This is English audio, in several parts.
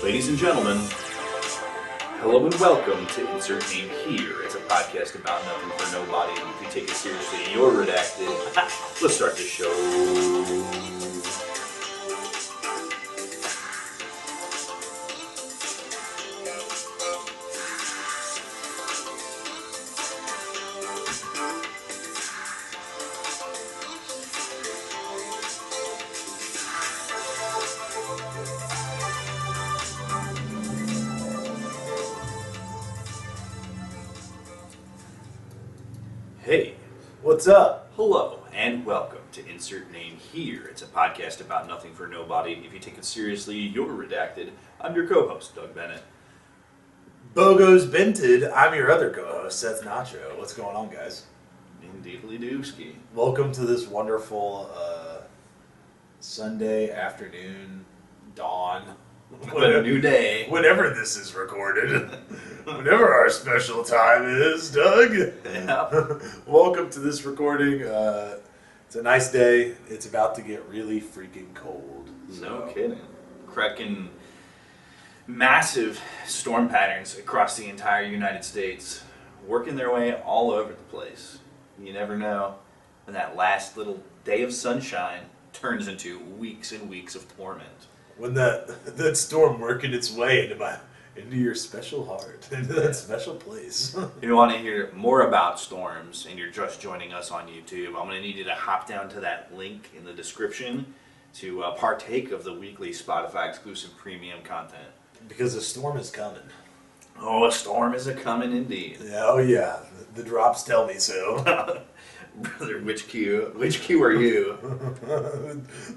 Ladies and gentlemen, hello and welcome to Insert Name Here. It's a podcast about nothing for nobody. If you take it seriously, you're redacted. Let's start the show. Hey, What's up? hello, and welcome to Insert Name Here. It's a podcast about nothing for nobody. If you take it seriously, you're redacted. I'm your co-host, Doug Bennett. Bogo's Bented. I'm your other co-host, Seth Nacho. What's going on, guys? Indeedly dooski. Welcome to this wonderful Sunday afternoon, dawn. What a new day. Whenever this is recorded. Whenever our special time is, Doug. Yeah. Welcome to this recording. It's a nice day. It's about to get really freaking cold. No kidding. Cracking massive storm patterns across the entire United States, working their way all over the place. You never know when that last little day of sunshine turns into weeks and weeks of torment. When that storm working its way into your special heart, into that special place. If you want to hear more about storms and you're just joining us on YouTube, I'm going to need you to hop down to that link in the description to partake of the weekly Spotify exclusive premium content. Because a storm is coming. Oh, a storm is a-coming indeed. Yeah, oh yeah, the drops tell me so. Brother, which Q are you?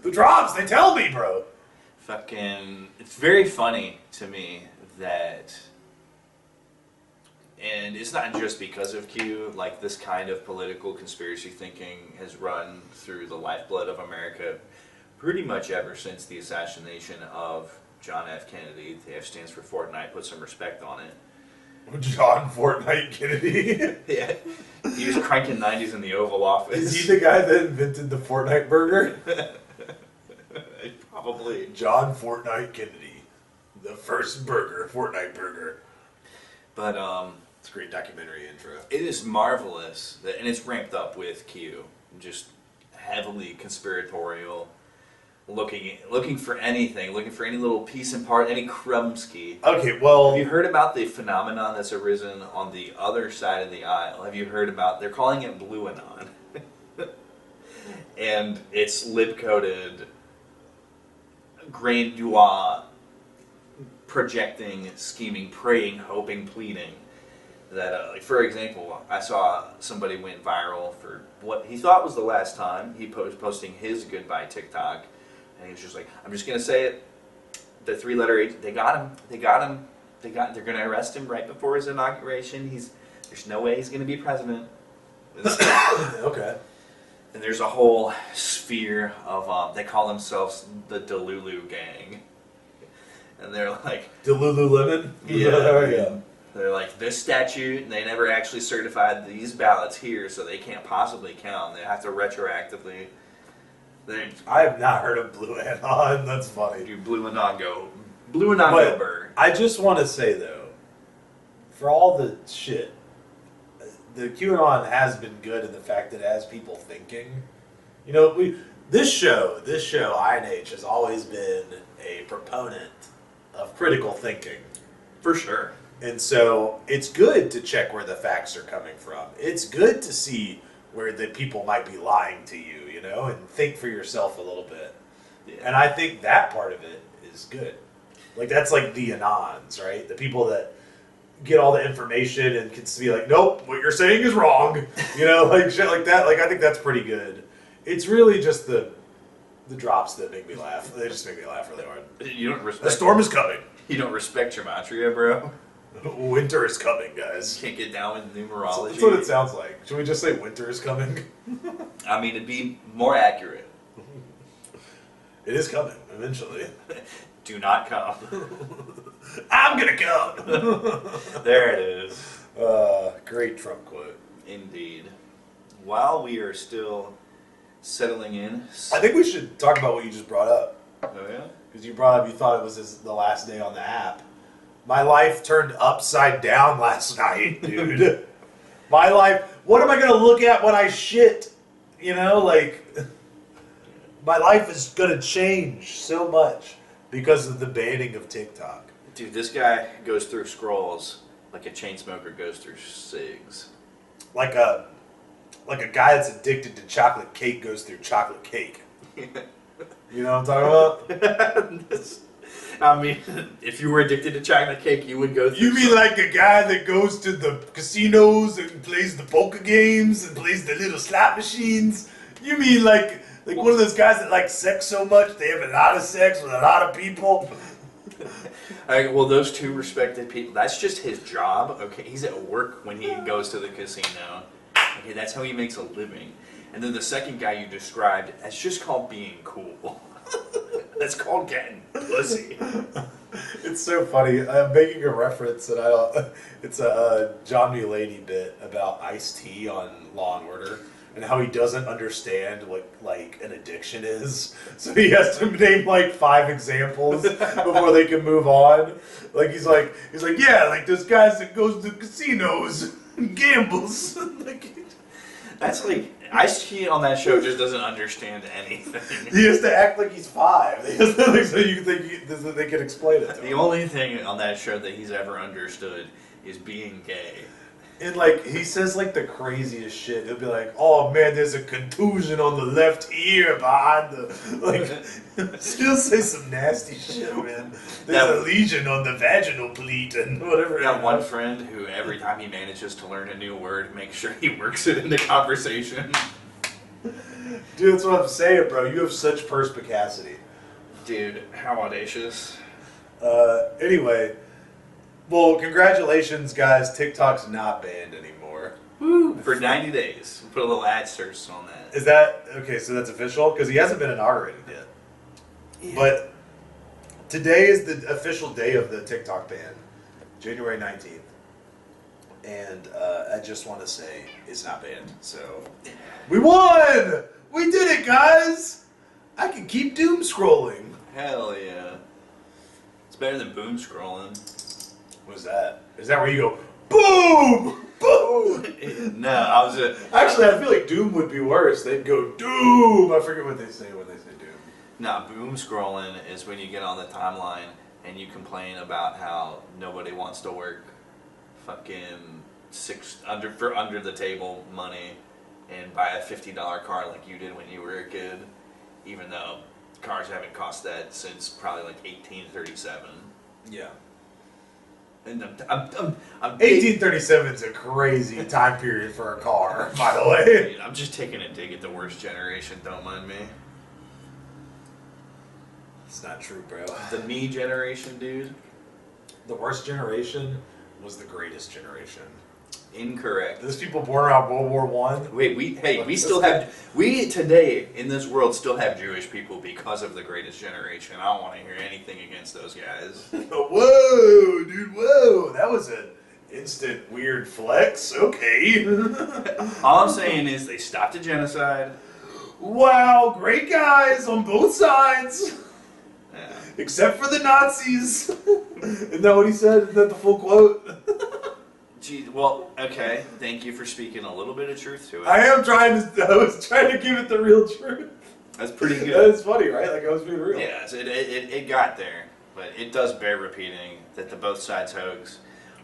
The drops, they tell me, bro. It's very funny to me that, and it's not just because of Q, like this kind of political conspiracy thinking has run through the lifeblood of America pretty much ever since the assassination of John F. Kennedy. The F stands for Fortnite, put some respect on it. John Fortnite Kennedy. Yeah, he was cranking 90s in the Oval Office. Is he the guy that invented the Fortnite burger? Probably. John Fortnite Kennedy. The first burger, Fortnite burger. But, It's a great documentary intro. it is marvelous, and it's ramped up with Q, just heavily conspiratorial, looking for anything, looking for any little piece and part, any crumbski. Okay, well... Have you heard about the phenomenon that's arisen on the other side of the aisle? Have you heard about, they're calling it Blue Anon. And it's lib-coded, grandeur, projecting, scheming, praying, hoping, pleading. That, like, for example, I saw somebody went viral for what he thought was the last time he posting his goodbye TikTok, and he was just like, "I'm just gonna say it. The three-letter H. They got him. They're gonna arrest him right before his inauguration. There's no way he's gonna be president." Okay. And there's a whole sphere of they call themselves the Delulu Gang, and they're like, The Lululemon? Yeah. There we go. they're like, this statute, and they never actually certified these ballots here, so they can't possibly count. They have to retroactively. They I have not heard of Blue Anon. That's funny. do Blue Anon go burr. I just want to say, though, for all the shit, the QAnon has been good in the fact that it has people thinking. You know, this show, INH, has always been a proponent of critical thinking. For sure. And so it's good to check where the facts are coming from. It's good to see where the people might be lying to you, you know, and think for yourself a little bit. Yeah. And I think that part of it is good. Like, that's like the Anons, right? The people that get all the information and can be like, nope, what you're saying is wrong. You know, like shit like that. Like, I think that's pretty good. It's really just the drops that make me laugh. They just make me laugh really hard. You don't respect. The storm is coming. You don't respect gematria, bro. Winter is coming, guys. Can't get down with numerology. That's what it sounds like. Should we just say winter is coming? I mean, it'd be more accurate. It is coming, eventually. Do not come. I'm gonna come! There it is. Great Trump quote. Indeed. While we are still settling in. I think we should talk about what you just brought up. Oh yeah? because you brought up you thought it was the last day on the app. My life turned upside down last night, dude. My life. What am I gonna look at when I shit? You know, like my life is gonna change so much because of the banning of TikTok. Dude, this guy goes through scrolls like a chain smoker goes through cigs. Like a guy that's addicted to chocolate cake goes through chocolate cake. You know what I'm talking about? I mean, if you were addicted to chocolate cake, you would go through. You mean like a guy that goes to the casinos and plays the poker games and plays the little slot machines? You mean like one of those guys that like sex so much they have a lot of sex with a lot of people? Well, those two respected people, that's just his job. Okay, he's at work when he goes to the casino. Okay, that's how he makes a living. And then the second guy you described, that's just called being cool. That's called getting pussy. It's so funny. I'm making a reference, and I don't. It's a John Mulaney bit about Ice-T on Law and Order, and how he doesn't understand what like an addiction is. So he has to name like 5 examples before they can move on. Like he's like, yeah, like those guys that goes to casinos and gambles. Like, That's like, Ice-T on that show just doesn't understand anything. he has to act like he's 5. So you think they can explain it to The him. only thing on that show that he's ever understood is being gay. And like he says like the craziest shit. He'll be like, "Oh man, there's a contusion on the left ear behind the like." Still say some nasty shit, man. There's a lesion on the vaginal pleat and whatever. I got one friend who every time he manages to learn a new word, makes sure he works it into conversation. Dude, that's what I'm saying, bro. You have such perspicacity. Dude, how audacious. Anyway, well, congratulations, guys. TikTok's not banned anymore. Woo! For 90 days. Put a little asterisk on that. Is that okay? So that's official because he hasn't been inaugurated yet. Yeah. But today is the official day of the TikTok ban, January 19th. And I just want to say it's not banned. So we won! We did it, guys! I can keep doom scrolling. Hell yeah. It's better than boom scrolling. What's that? Is that where you go, boom! Boom! No, I was Actually, I feel like doom would be worse. They'd go, doom! I forget what they say when they say doom. No, boom scrolling is when you get on the timeline and you complain about how nobody wants to work fucking under the table money and buy a $50 car like you did when you were a kid, even though cars haven't cost that since probably like 1837. Yeah. And I'm 1837 is a crazy time period for a car, by the way. I'm just taking a dig at the worst generation. Don't mind me. It's not true, bro. The me generation, dude. The worst generation was the greatest generation. Incorrect. Those people born around World War One. Wait, we today in this world still have Jewish people because of the greatest generation. I don't want to hear anything against those guys. Whoa, dude, whoa. That was an instant weird flex. Okay. All I'm saying is they stopped the genocide. Wow, great guys on both sides. Yeah. Except for the Nazis. Isn't that what he said? Isn't that the full quote? Gee, well, okay. Thank you for speaking a little bit of truth to it. I was trying to give it the real truth. That's pretty good. That is funny, right? Like I was being real. Yes, it got there, but it does bear repeating that the both sides hoax.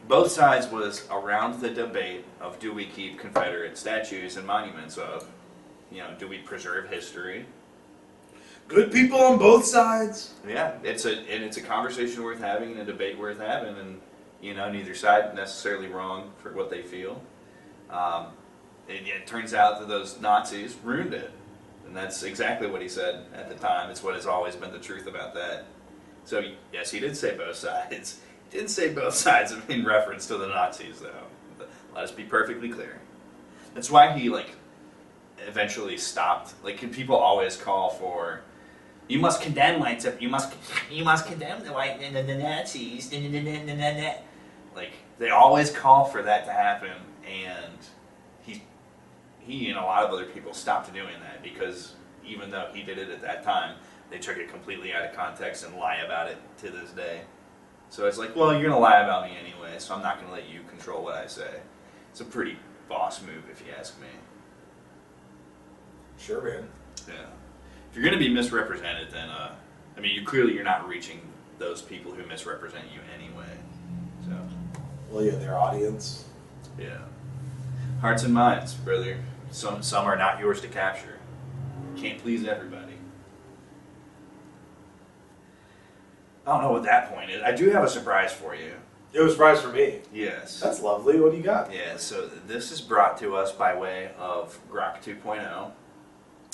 Both sides was around the debate of do we keep Confederate statues and monuments up? You know, do we preserve history? Good people on both sides. Yeah, it's a conversation worth having and a debate worth having, and you know, neither side necessarily wrong for what they feel. It turns out that those Nazis ruined it, and that's exactly what he said at the time. It's what has always been the truth about that. So yes, he did say both sides. He didn't say both sides in reference to the Nazis, though. Let us be perfectly clear. That's why he eventually stopped. Like, can people always call for? You must condemn whites. You must condemn the white and the Nazis. Like, they always call for that to happen, and he and a lot of other people stopped doing that because even though he did it at that time, they took it completely out of context and lie about it to this day. So it's like, well, you're gonna lie about me anyway, so I'm not gonna let you control what I say. It's a pretty boss move, if you ask me. Sure, man. Yeah. If you're gonna be misrepresented, then I mean, you're not reaching those people who misrepresent you anyway. So Well, yeah, their audience. yeah, hearts and minds, brother. Some are not yours to capture. Can't please everybody. I don't know what that point is. I do have a surprise for you. It was a surprise for me. Yes. That's lovely. What do you got? Yeah, so this is brought to us by way of Grok 2.0.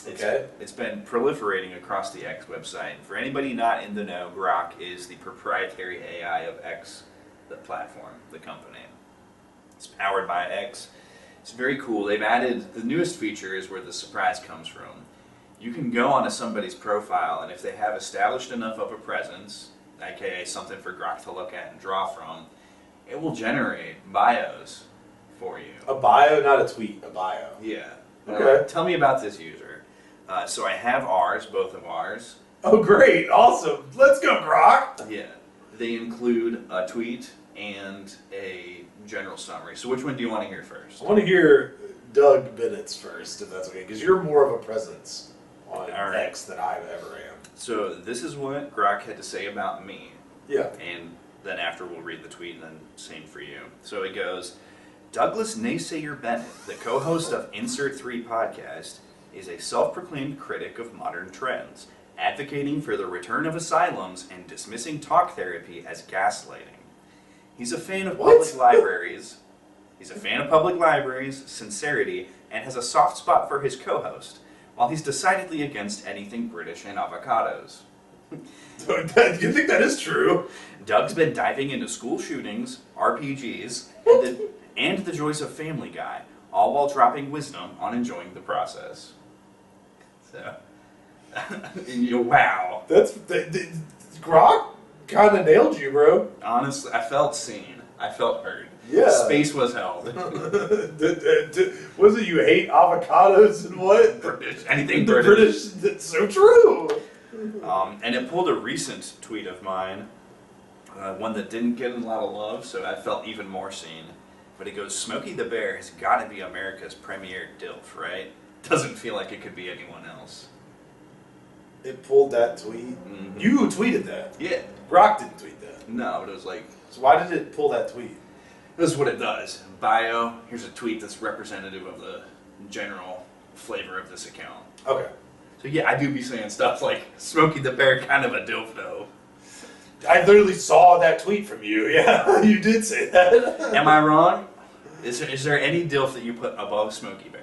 Okay. It's been proliferating across the X website. For anybody not in the know, Grok is the proprietary AI of X, the platform, the company. It's powered by X. It's very cool. They've added, the newest feature is where the surprise comes from. You can go onto somebody's profile, and if they have established enough of a presence, aka something for Grok to look at and draw from, it will generate bios for you. A bio, not a tweet. A bio. Yeah. Okay. Tell me about this user. So I have ours, both of ours. Oh, great. Awesome. Let's go, Grok. Yeah. They include a tweet and a general summary. So which one do you want to hear first? I want to hear Doug Bennett's first, if that's okay, because you're more of a presence on All right. X than I ever am. So this is what Grok had to say about me. Yeah. And then after we'll read the tweet and then same for you. So it goes, Douglas Naysayer Bennett, the co-host of Insert 3 podcast, is a self-proclaimed critic of modern trends, advocating for the return of asylums and dismissing talk therapy as gaslighting. He's a fan of public libraries. He's a fan of public libraries, sincerity, and has a soft spot for his co-host, while he's decidedly against anything British and avocados. You think that is true? Doug's been diving into school shootings, RPGs, and the joys of Family Guy, all while dropping wisdom on enjoying the process. So, wow. Grok kind of nailed you, bro. Honestly, I felt seen. I felt heard. Yeah. Space was held. Was it you hate avocados and what? British, anything The British. That's so true. And it pulled a recent tweet of mine, one that didn't get a lot of love, so I felt even more seen. But it goes, Smokey the Bear has got to be America's premier DILF, right? Doesn't feel like it could be anyone else. It pulled that tweet. Mhm. You tweeted that. Yeah. Grok didn't tweet that. No, but it was like, So why did it pull that tweet? this is what it does. Bio, here's a tweet that's representative of the general flavor of this account. Okay. So yeah, I do be saying stuff like, Smokey the Bear kind of a DILF though. I literally saw that tweet from you. Yeah, you did say that. Am I wrong? Is there any DILF that you put above Smokey Bear?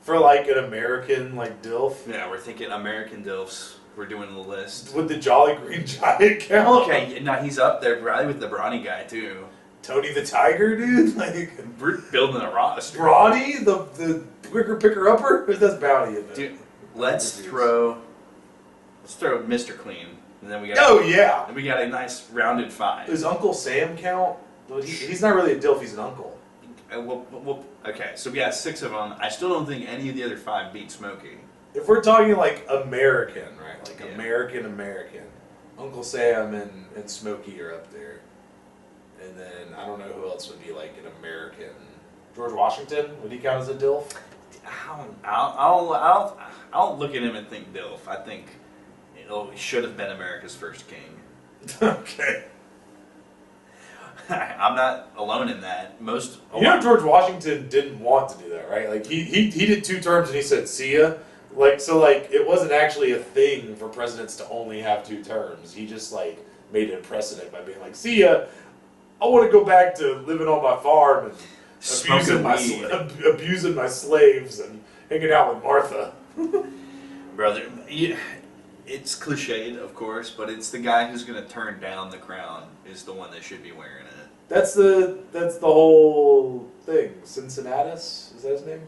For like an American like DILF. Yeah, we're thinking American DILFs. We're doing the list. Would the Jolly Green Giant count? Okay, now he's up there probably with the Brawny guy too. Tony the Tiger, dude? Like We're building a roster. Brawny, the quicker picker upper? That's Bounty, isn't it? Dude, let's throw Mr. Clean. And then we got Oh yeah. and we got a nice rounded 5. Does Uncle Sam count? Well, he's not really a DILF, he's an uncle. Okay, so we got 6 of them. I still don't think any of the other 5 beat Smokey. If we're talking like American, right? Like Yeah. American. Uncle Sam and Smokey are up there. And then I don't know who else would be like an American. George Washington, would he count as a DILF? I'll look at him and think DILF. I think he should have been America's first king. Okay. I'm not alone in that. You know George Washington didn't want to do that, right? Like he did 2 terms and he said, see ya. Like, so like, it wasn't actually a thing for presidents to only have 2 terms. He just like made it a precedent by being like, see ya, I want to go back to living on my farm and abusing my slaves and hanging out with Martha. Brother, it's cliched, of course, but it's the guy who's going to turn down the crown is the one that should be wearing it. That's the whole thing. Cincinnatus, is that his name?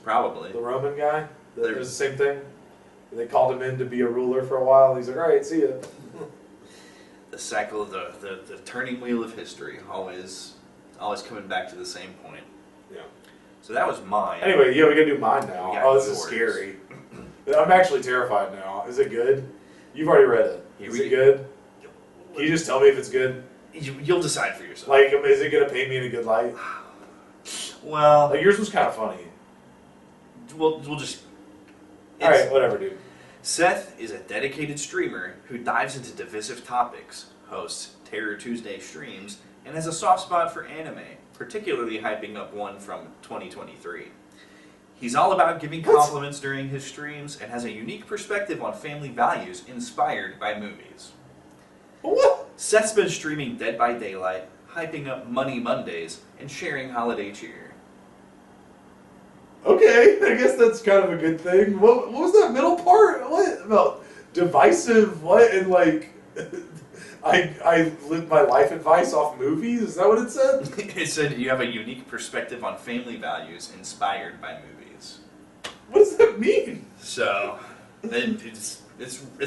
Probably. The Roman guy? It was the same thing? They called him in to be a ruler for a while, and he's like, alright, see ya. The cycle, the turning wheel of history, always coming back to the same point. Yeah. So that was mine. Anyway, yeah, we gotta do mine now. We got Oh, this is yours. scary. I'm actually terrified now. Is it good? You've already read it. Here Is we it good? Can you just tell me if it's good? You'll decide for yourself. Like, is it gonna paint me in a good light? Well, Like yours was kind of funny. we'll just. All right, whatever, dude. Seth is a dedicated streamer who dives into divisive topics, hosts Terror Tuesday streams, and has a soft spot for anime, particularly hyping up one from 2023. He's all about giving compliments during his streams and has a unique perspective on family values inspired by movies. What? Seth's been streaming Dead by Daylight, hyping up Money Mondays, and sharing holiday cheer. Okay, I guess that's kind of a good thing. What was that middle part? What about divisive? What and like, I live my life advice off movies. Is that what it said? It said you have a unique perspective on family values inspired by movies. What does that mean? So, it's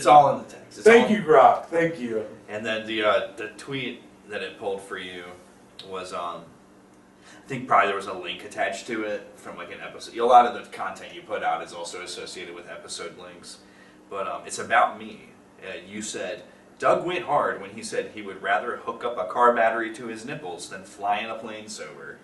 all in the text. It's Thank all- you, Grok. Thank you. And then the tweet that it pulled for you was I think probably there was a link attached to it from like an episode. A lot of the content you put out is also associated with episode links, but it's about me. You said Doug went hard when he said he would rather hook up a car battery to his nipples than fly in a plane sober.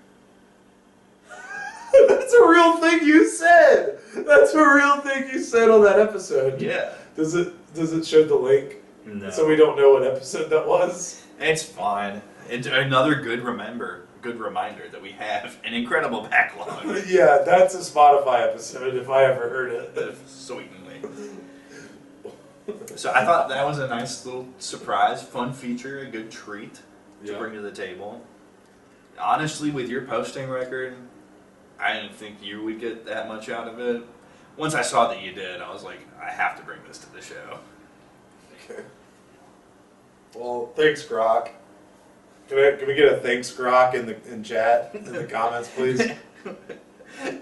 That's a real thing you said. That's a real thing you said on that episode. Yeah. Does it show the link? No. So we don't know what episode that was? It's fine. It's another good reminder that we have an incredible backlog. Yeah, that's a Spotify episode if I ever heard it. Sweetly. So I thought that was a nice little surprise, fun feature, a good treat to Yeah. bring to the table. Honestly, with your posting record, I didn't think you would get that much out of it. Once I saw that you did, I was like, I have to bring this to the show. Okay. Well, thanks, Grok. Can we get a thanks, Grok, in chat in the comments, please?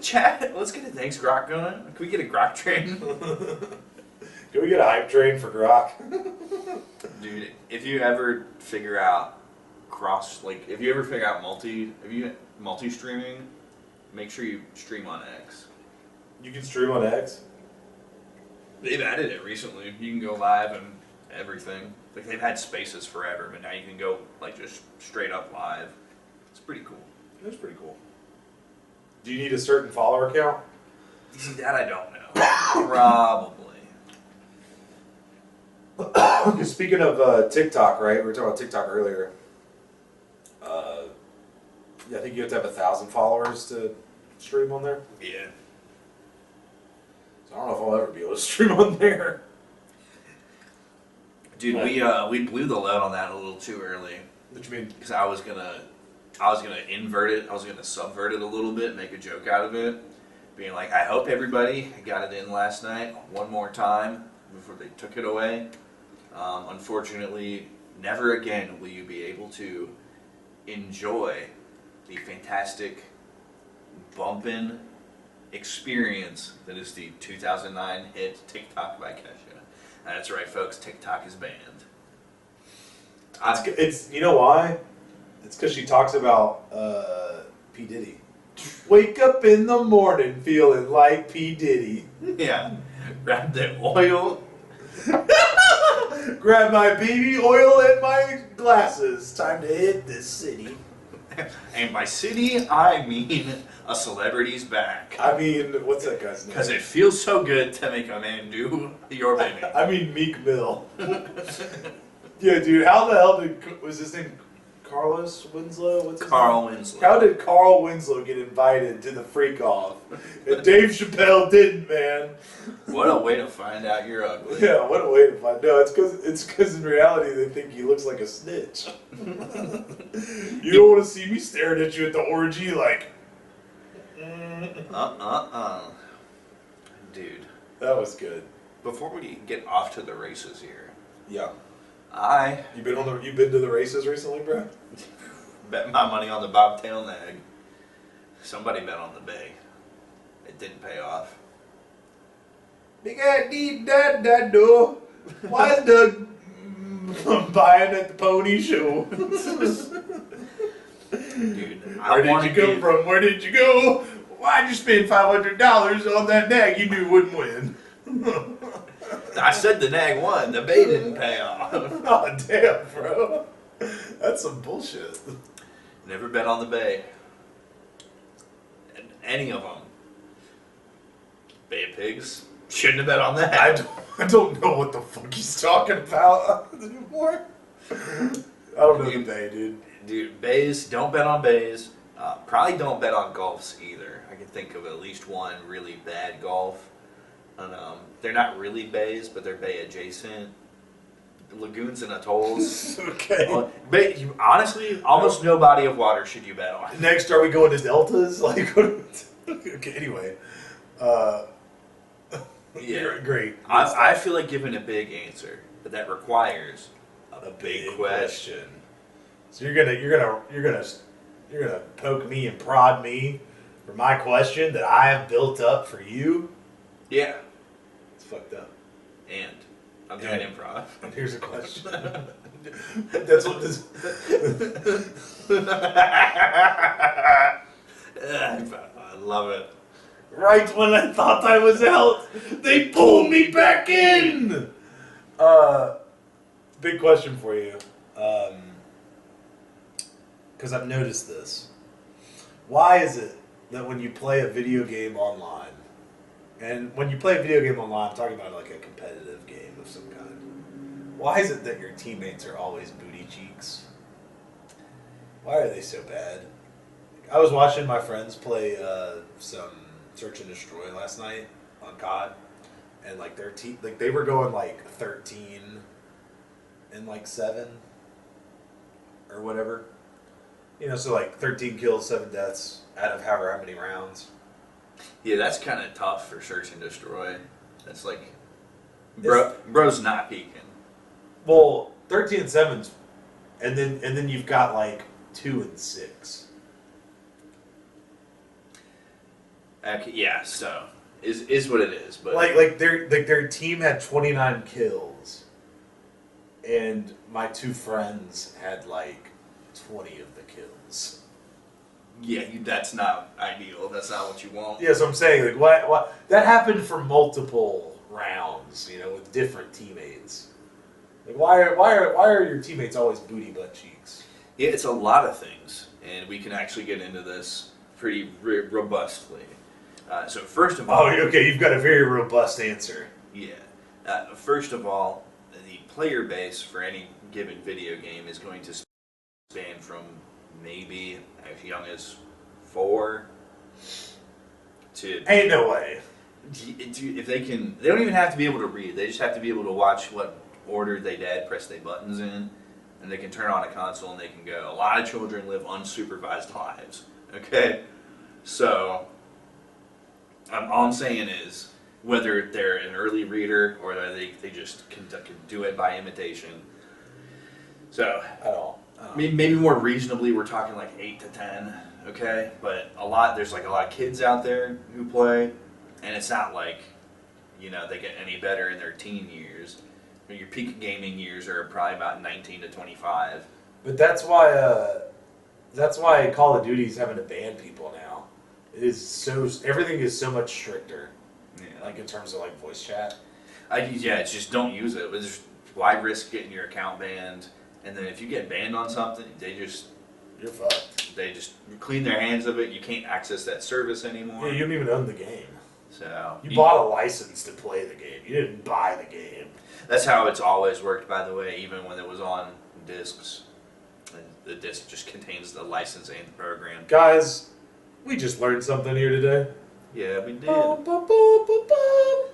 Chat, let's get a thanks Grok going. Can we get a Grok train? Can we get a hype train for Grok? Dude, if you ever figure out multi-streaming, make sure you stream on X. You can stream on X. They've added it recently. You can go live and everything. Like they've had spaces forever, but now you can go like just straight up live. It's pretty cool. That's pretty cool. Do you need a certain follower count? You see, that I don't know. Probably. Speaking of TikTok, right? We were talking about TikTok earlier. Yeah, I think you have to have 1,000 followers to stream on there. Yeah. So I don't know if I'll ever be able to stream on there. Dude, we blew the load on that a little too early. What you mean? Because I was gonna invert it. I was gonna subvert it a little bit, make a joke out of it, being like, I hope everybody got it in last night one more time before they took it away. Unfortunately, never again will you be able to enjoy the fantastic bumpin' experience that is the 2009 hit TikTok by Kesha. That's right, folks. TikTok is banned. It's you know why? It's because she talks about P. Diddy. Wake up in the morning feeling like P. Diddy. Yeah. Grab the oil. Grab my baby oil and my glasses. Time to hit this city. And by city, I mean a celebrity's back. I mean, what's that guy's name? Because it feels so good to make a man do your bidding. I mean Meek Mill. Yeah, dude. How the hell was his name? Carlos Winslow? What's his Carl name? Winslow. How did Carl Winslow get invited to the freak off? And Dave Chappelle didn't, man. What a way to find out you're ugly. Yeah, what a way to find. No, it's because in reality they think he looks like a snitch. You don't want to see me staring at you at the orgy like. Dude, That was good. before we get off to the races here, Yeah. you You been to the races recently, bro? bet my money on the bobtail nag. Somebody bet on the bay. It didn't pay off. Big ass deep that door. Why is Doug buying at the pony show? Dude, Where did you come from? Where did you go? Why'd you spend $500 on that nag you knew wouldn't win? I said the nag won. The bay didn't pay off. Oh, damn, bro. That's some bullshit. Never bet on the bay. Any of them. Bay of Pigs. Shouldn't have bet on that. I don't know what the fuck he's talking about anymore. I don't know the bay, dude. Dude, bays, don't bet on bays. Probably don't bet on golfs either. I can think of at least one really bad golf. And, they're not really bays, but they're bay adjacent. Lagoons and atolls. Okay. Honestly, almost no body of water should you bet on. Next, are we going to deltas? Like, okay, anyway. Yeah. Great. I feel like giving a big answer, but that requires a big question. So you're gonna poke me and prod me for my question that I have built up for you. Yeah. It's fucked up. And I'm doing improv. And here's a question. That's what this. I love it. Right when I thought I was out, they pulled me back in. Big question for you, because I've noticed this. Why is it that when you play a video game online, and when you play a video game online, I'm talking about like a competitive game of some kind. Why is it that your teammates are always booty cheeks? Why are they so bad? I was watching my friends play some Search and Destroy last night on COD, and like their team, like they were going like 13 and like 7 or whatever. You know, so like 13 kills, 7 deaths out of however how many rounds. Yeah, that's kind of tough for Search and Destroy. That's like, bro's not peeking. Well, 13 and 7's, and then you've got like 2 and 6. Okay, yeah, so is what it is, but Like their team had 29 kills, and my 2 friends had like 20 of the kills. yeah, that's not ideal. That's not what you want. Yeah, so I'm saying like what that happened for multiple rounds, you know, with different teammates. Like why are your teammates always booty butt cheeks? Yeah, it's a lot of things, and we can actually get into this pretty robustly. So first of all, Oh, okay, you've got a very robust answer. yeah. First of all, the player base for any given video game is going to span from maybe as young as 4 to. Ain't no way. If they can, they don't even have to be able to read. They just have to be able to watch what order they dad press their buttons in, and they can turn on a console and they can go. A lot of children live unsupervised lives. Okay, so. All I'm saying is, whether they're an early reader or they just can do it by imitation. So, At all. maybe more reasonably, we're talking like 8 to 10, okay? But there's like a lot of kids out there who play, and it's not like, you know, they get any better in their teen years. Your peak gaming years are probably about 19 to 25. But that's why Call of Duty's having to ban people now. It is everything is so much stricter. Yeah. Like in terms of like voice chat. It's just don't use it. Why risk getting your account banned? And then if you get banned on something, You're fucked. they just clean their hands of it. You can't access that service anymore. Yeah, you don't even own the game. So You bought a license to play the game. You didn't buy the game. That's how it's always worked, by the way. Even when it was on discs, the disc just contains the license and the program. Guys, we just learned something here today. Yeah, we did. Boom, boom, boom, boom, boom.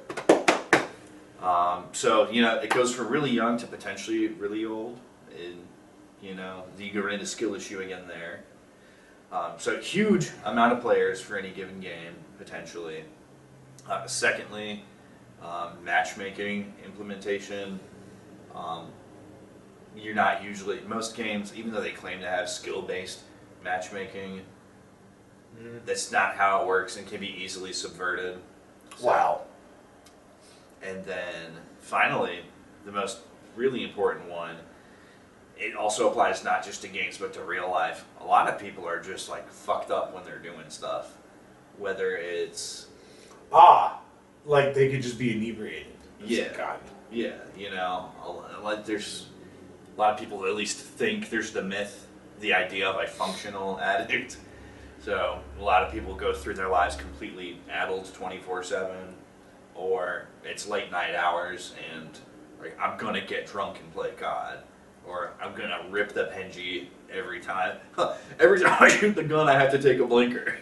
So you know, it goes from really young to potentially really old, and you know, you go into skill issue again there. So huge amount of players for any given game potentially. Secondly, matchmaking implementation. You're not usually most games, even though they claim to have skill-based matchmaking. That's not how it works and can be easily subverted. Wow. And then finally, the most really important one, it also applies not just to games but to real life. A lot of people are just like fucked up when they're doing stuff. Whether it's Like they could just be inebriated. Yeah. God. Yeah, like there's a lot of people that at least think there's the myth, the idea of a functional addict. So a lot of people go through their lives completely addled 24/7, or it's late night hours and like I'm gonna get drunk and play COD, or I'm gonna rip the Penji every time. Every time I shoot the gun, I have to take a blinker.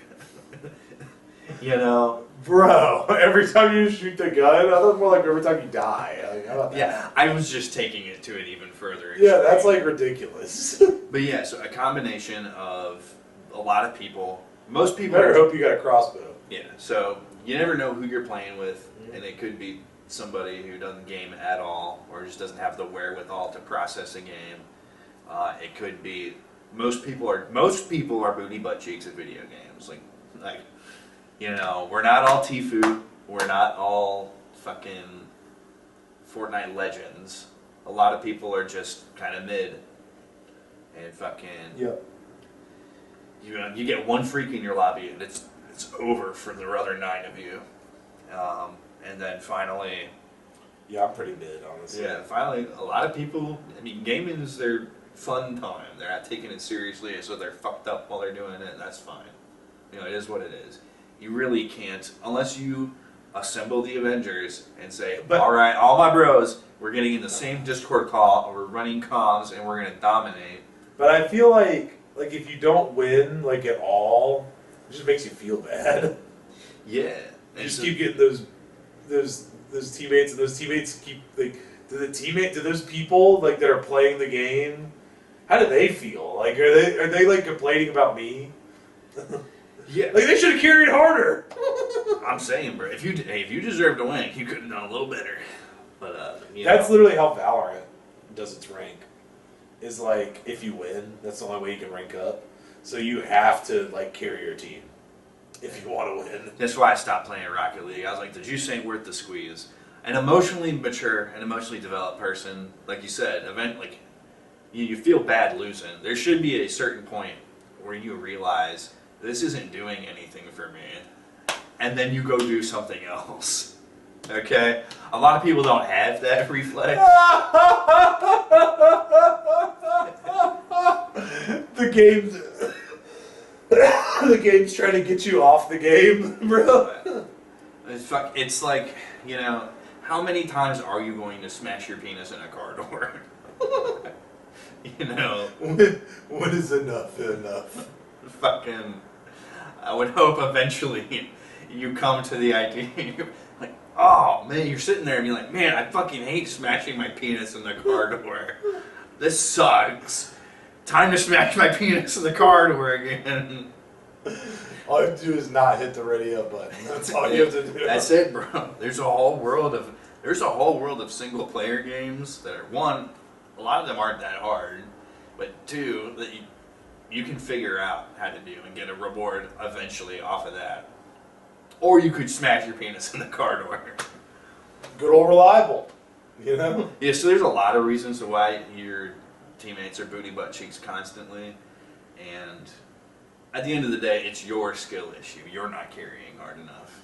Bro, every time you shoot the gun, I thought more like every time you die. Like, how about that? Yeah, I was just taking it to an even further Yeah, extreme. that's like ridiculous. But yeah, so a combination of a lot of people. Most people Better hope you got a crossbow. Yeah, so you never know who you're playing with, and it could be somebody who doesn't game at all, or just doesn't have the wherewithal to process a game. It could be most people are booty butt cheeks at video games. Like we're not all Tfue, we're not all fucking Fortnite legends. A lot of people are just kind of mid, and fucking Yep. you get one freak in your lobby, and it's over for the other 9 of you. And then finally, Yeah, I'm pretty mid, honestly. finally, a lot of people. I mean, gaming is their fun time. They're not taking it seriously, so they're fucked up while they're doing it, and that's fine. It is what it is. You really can't, unless you assemble the Avengers and say, But- all right, all my bros, we're getting in the same Discord call, and we're running comms, and we're gonna dominate. But I feel like if you don't win like at all, it just makes you feel bad. Yeah. You And just so- keep getting those teammates, and those teammates keep like do those people like that are playing the game? How do they feel? Like are they like complaining about me? Yeah. Like they should have carried harder. I'm saying, bro, if you deserve to win, you could have done a little better. But That's literally how Valorant does its rank. Is like if you win, that's the only way you can rank up. So you have to like carry your team if you want to win. that's why I stopped playing Rocket League. I was like, the juice ain't worth the squeeze. An emotionally mature and emotionally developed person, like you said, you feel bad losing. There should be a certain point where you realize this isn't doing anything for me, and then you go do something else. Okay? A lot of people don't have that reflex. The game's trying to get you off the game, bro. It's like, how many times are you going to smash your penis in a car door? When is enough enough? Fucking, I would hope eventually you come to the idea, like, oh man, you're sitting there and you're like, man, I fucking hate smashing my penis in the car door. This sucks. Time to smash my penis in the car door again. All you have to do is not hit the ready up button. That's all you have to do. That's it, bro. There's a whole world of single player games that are, one, a lot of them aren't that hard, but two, that you can figure out how to do and get a reward eventually off of that. Or you could smash your penis in the car door. Good old reliable. Yeah, so there's a lot of reasons why your teammates are booty butt cheeks constantly, and at the end of the day, it's your skill issue. You're not carrying hard enough.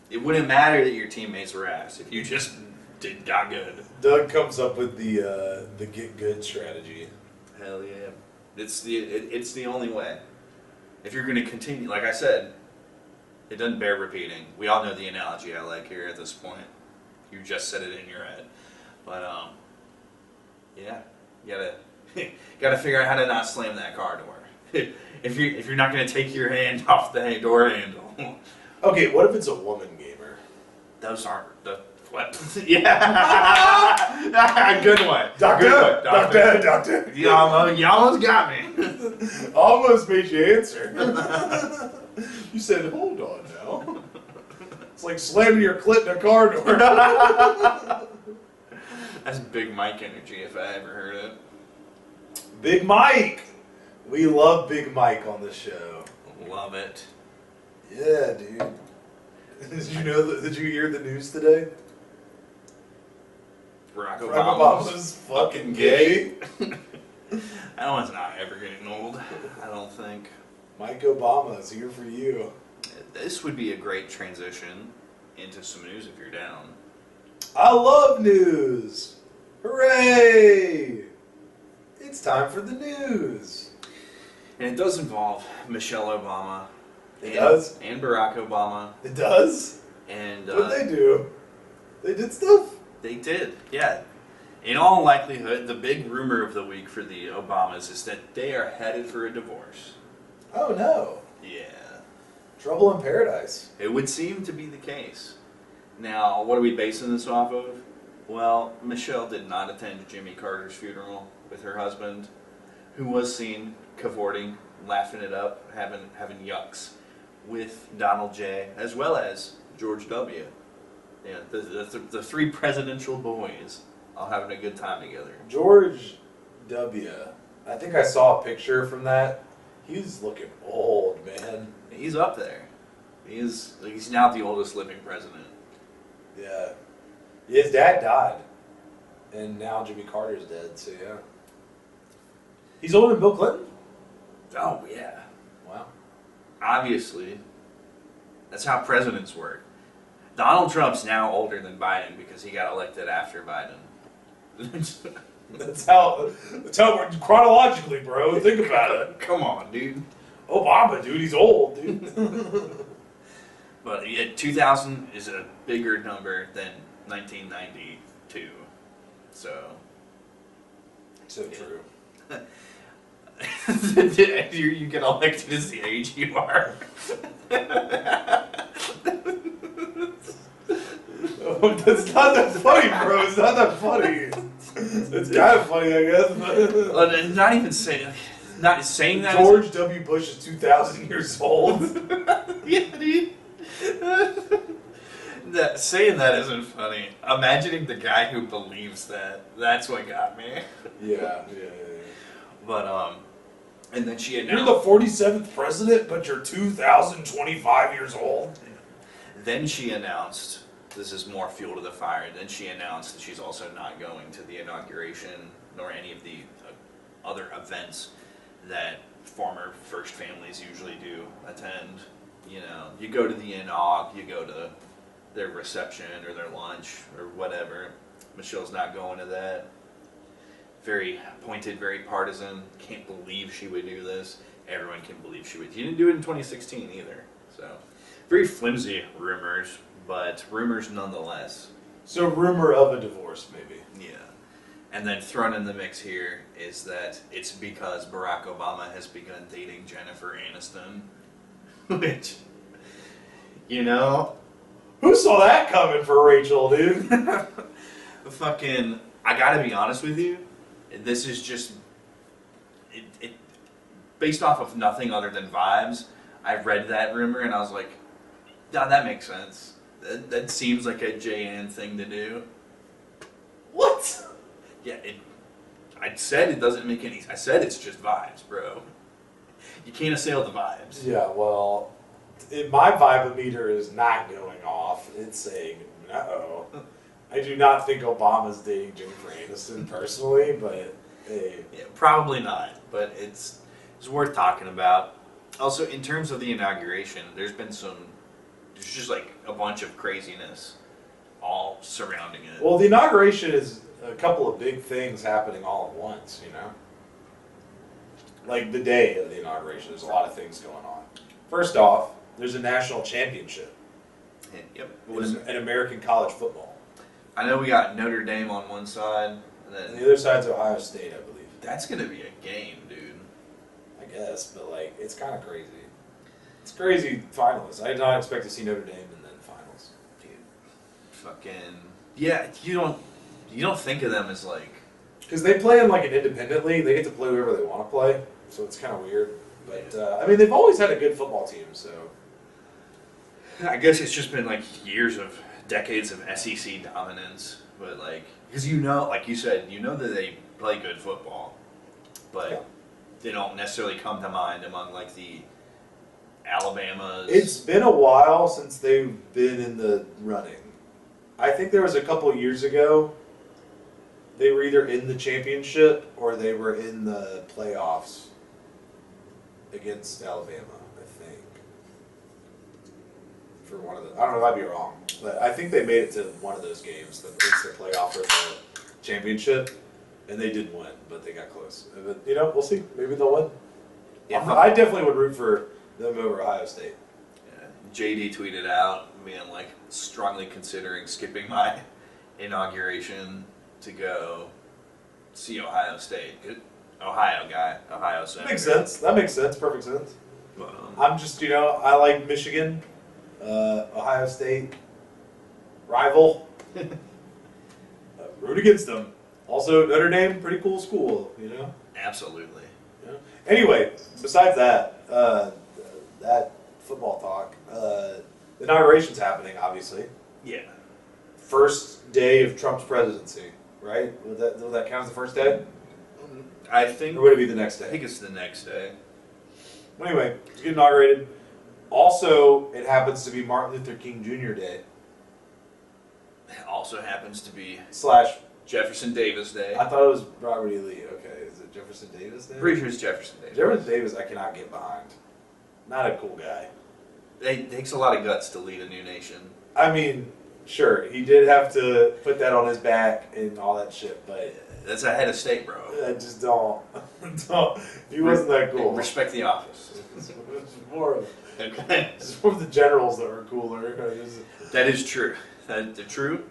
It wouldn't matter that your teammates were ass if you just got good. Doug comes up with the get good strategy. Hell yeah, it's the only way. If you're going to continue, like I said, it doesn't bear repeating. We all know the analogy I like here at this point. You just said it in your head, but yeah, you gotta figure out how to not slam that car door. If you're not going to take your hand off the door handle. Okay, what if it's a woman gamer? Those aren't the what? Yeah, good one. Doctor. You almost got me. Almost made you answer. You said, hold on now. It's like slamming your clit in a car door. That's Big Mike energy if I ever heard it. Big Mike. We love Big Mike on the show. Love it. Yeah, dude. Did you hear the news today? Barack Barack Obama's Obama's fucking gay. That one's not ever getting old, I don't think. Mike Obama is here for you. This would be a great transition into some news if you're down. I love news. Hooray! It's time for the news. And it does involve Michelle Obama. It does? And Barack Obama. It does? And What'd they do? They did stuff? They did, yeah. In all likelihood, the big rumor of the week for the Obamas is that they are headed for a divorce. Oh no. Yeah. Trouble in paradise. It would seem to be the case. Now, what are we basing this off of? Well, Michelle did not attend Jimmy Carter's funeral with her husband, who was seen cavorting, laughing it up, having yucks with Donald J. as well as George W. Yeah, the three presidential boys all having a good time together. George W. I think I saw a picture from that. He's looking old, man. He's up there. He's now the oldest living president. Yeah. His dad died. And now Jimmy Carter's dead, so yeah. He's older than Bill Clinton? Oh, yeah. Wow. Obviously, that's how presidents work. Donald Trump's now older than Biden because he got elected after Biden. That's how it works chronologically, bro. Think about it. Come on, dude. Obama, dude, he's old, dude. But yeah, 2000 is a bigger number than 1992. So. So true. You get elected as the age you are. That's not that funny, bro. It's not that funny. It's kind of funny, I guess. Not even saying, not saying that. George W. Bush is 2,000 years old. Yeah, dude. Saying that isn't funny. Imagining the guy who believes that's what got me. Yeah. But, and then she announced. You're the 47th president, but you're 2,025 years old? Then she announced, this is more fuel to the fire, then she announced that she's also not going to the inauguration nor any of the other events that former first families usually do attend. You know, you go to the inaug, you go to their reception or their lunch or whatever. Michelle's not going to that. Very pointed, very partisan. Can't believe she would do this. Everyone can believe she would. She didn't do it in 2016 either. So, very flimsy rumors, but rumors nonetheless. So rumor of a divorce, maybe. Yeah. And then thrown in the mix here is that it's because Barack Obama has begun dating Jennifer Aniston. Which, you know. Who saw that coming for Rachel, dude? Fucking, I gotta be honest with you. This is just, it based off of nothing other than vibes. I read that rumor and I was like, yeah, that makes sense. That seems like a JN thing to do. What? Yeah, I said it doesn't make any. I said it's just vibes, bro. You can't assail the vibes. Yeah, well, my vibe-o-meter is not going off. It's saying no. I do not think Obama's dating Jennifer Aniston personally, but hey. Yeah, probably not, but it's worth talking about. Also, in terms of the inauguration, there's just like a bunch of craziness all surrounding it. Well, the inauguration is a couple of big things happening all at once, you know? Like the day of the inauguration, there's a lot of things going on. First off, there's a national championship Yep. in American college football. I know we got Notre Dame on one side, and And the then other side's Ohio State, I believe. that's gonna be a game, dude. I guess, but like, it's kind of crazy. It's crazy finalists. I did not expect to see Notre Dame and then finals. Dude, fucking yeah. You don't think of them as like. Because they play in like an independent league, they get to play whoever they want to play, so it's kind of weird. But I mean, they've always had a good football team, so. I guess it's just been like decades of SEC dominance, but like, because like you said, that they play good football, but Yeah. they don't necessarily come to mind among like the Alabamas. It's been a while since they've been in the running. I think there was a couple years ago, they were either in the championship or they were in the playoffs against Alabama, I think. for one of the. I don't know, I might be wrong, but I think they made it to one of those games, at least the playoff or the championship, and they didn't win, but they got close. But, we'll see. Maybe they'll win. Yeah, I definitely would root for them over Ohio State. Yeah. JD tweeted out, being like strongly considering skipping my inauguration to go see Ohio State. Good Ohio guy, Ohio Senator. Makes sense. That makes sense. Perfect sense. But, I'm just, I like Michigan, Ohio State, rival. Root against them. Also, Notre Dame, pretty cool school, absolutely. Yeah. Anyway, besides that, that football talk, the inauguration's happening, obviously. Yeah. First day of Trump's presidency, right? Will that count as the first day? I think. Or would it be the next I day? think it's the next day. Anyway, it's getting inaugurated. Also, it happens to be Martin Luther King Jr. Day. It also happens to be / Jefferson Davis Day. I thought it was Robert E. Lee. Okay, is it Jefferson Davis Day? Pretty sure it's Jefferson Davis. Jefferson Davis, I cannot get behind. Not a cool guy. It takes a lot of guts to lead a new nation. I mean, sure, he did have to put that on his back and all that shit, but That's a head of state, bro. I just don't. He wasn't that cool. Respect the office. It's more of, Okay. it's more of the generals that were cooler. That is true. That's true,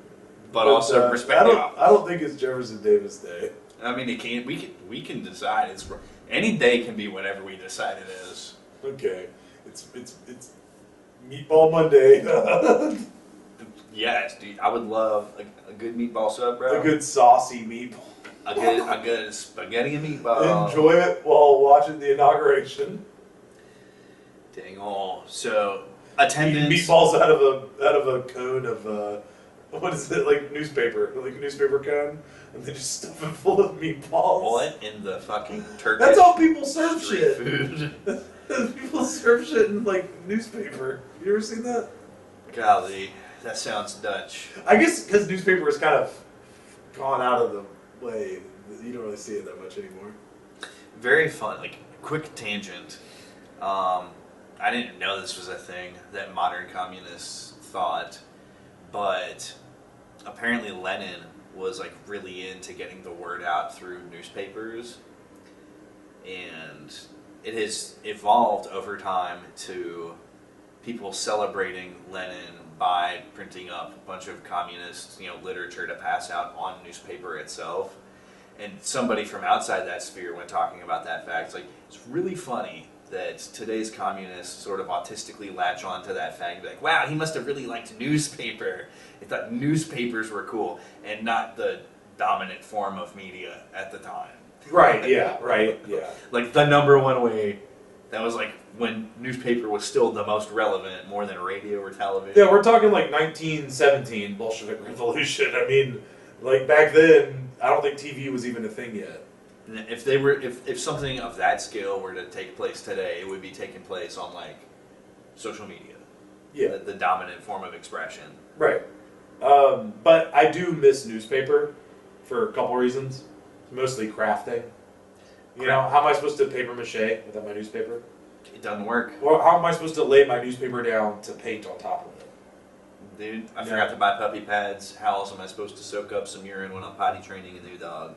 but also respect I the don't, office. I don't think it's Jefferson Davis Day. I mean, it can. We can decide. It's any day can be whatever we decide it is. Okay, it's Meatball Monday. Yes, dude. I would love a good meatball sub, bro. A good saucy meatball. a good spaghetti and meatball. Enjoy it while watching the inauguration. Dang all. So Eating attendance. meatballs out of a cone of what is it, like newspaper cone, and they just stuff it full of meatballs. What in the fucking Turkish? That's how people serve street shit. food. People serve shit in like newspaper. You ever seen that? Golly, that sounds Dutch. I guess because newspaper has kind of gone out of the way. You don't really see it that much anymore. Very fun. Like quick tangent. I didn't know this was a thing that modern communists thought, but apparently Lenin was like really into getting the word out through newspapers, and it has evolved over time to people celebrating Lenin by printing up a bunch of communist, literature to pass out on newspaper itself. And somebody from outside that sphere, when talking about that fact, it's really funny that today's communists sort of autistically latch on to that fact and be like, wow, he must have really liked newspaper. He thought newspapers were cool and not the dominant form of media at the time. Right. Yeah. Right. Yeah. Like the number one way, that was like when newspaper was still the most relevant, more than radio or television. Yeah, we're talking like 1917 Bolshevik Revolution. I mean, like back then, I don't think TV was even a thing yet. If something of that scale were to take place today, it would be taking place on like social media. Yeah. The dominant form of expression. Right. But I do miss newspaper for a couple reasons. Mostly crafting. How am I supposed to paper mache without my newspaper? It doesn't work. Or how am I supposed to lay my newspaper down to paint on top of it? Dude, I forgot to buy puppy pads. How else am I supposed to soak up some urine when I'm potty training a new dog?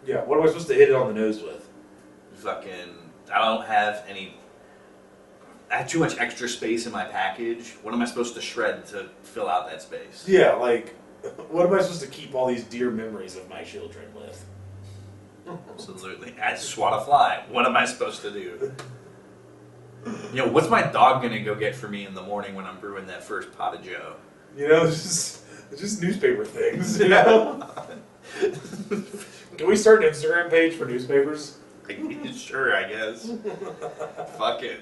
Yeah, what am I supposed to hit it on the nose with? I don't have any. I have too much extra space in my package. What am I supposed to shred to fill out that space? Yeah, like, what am I supposed to keep all these dear memories of my children with? Absolutely. I just want to fly. What am I supposed to do? What's my dog gonna go get for me in the morning when I'm brewing that first pot of Joe? It's just newspaper things, Can we start an Instagram page for newspapers? Sure, I guess. Fuck it.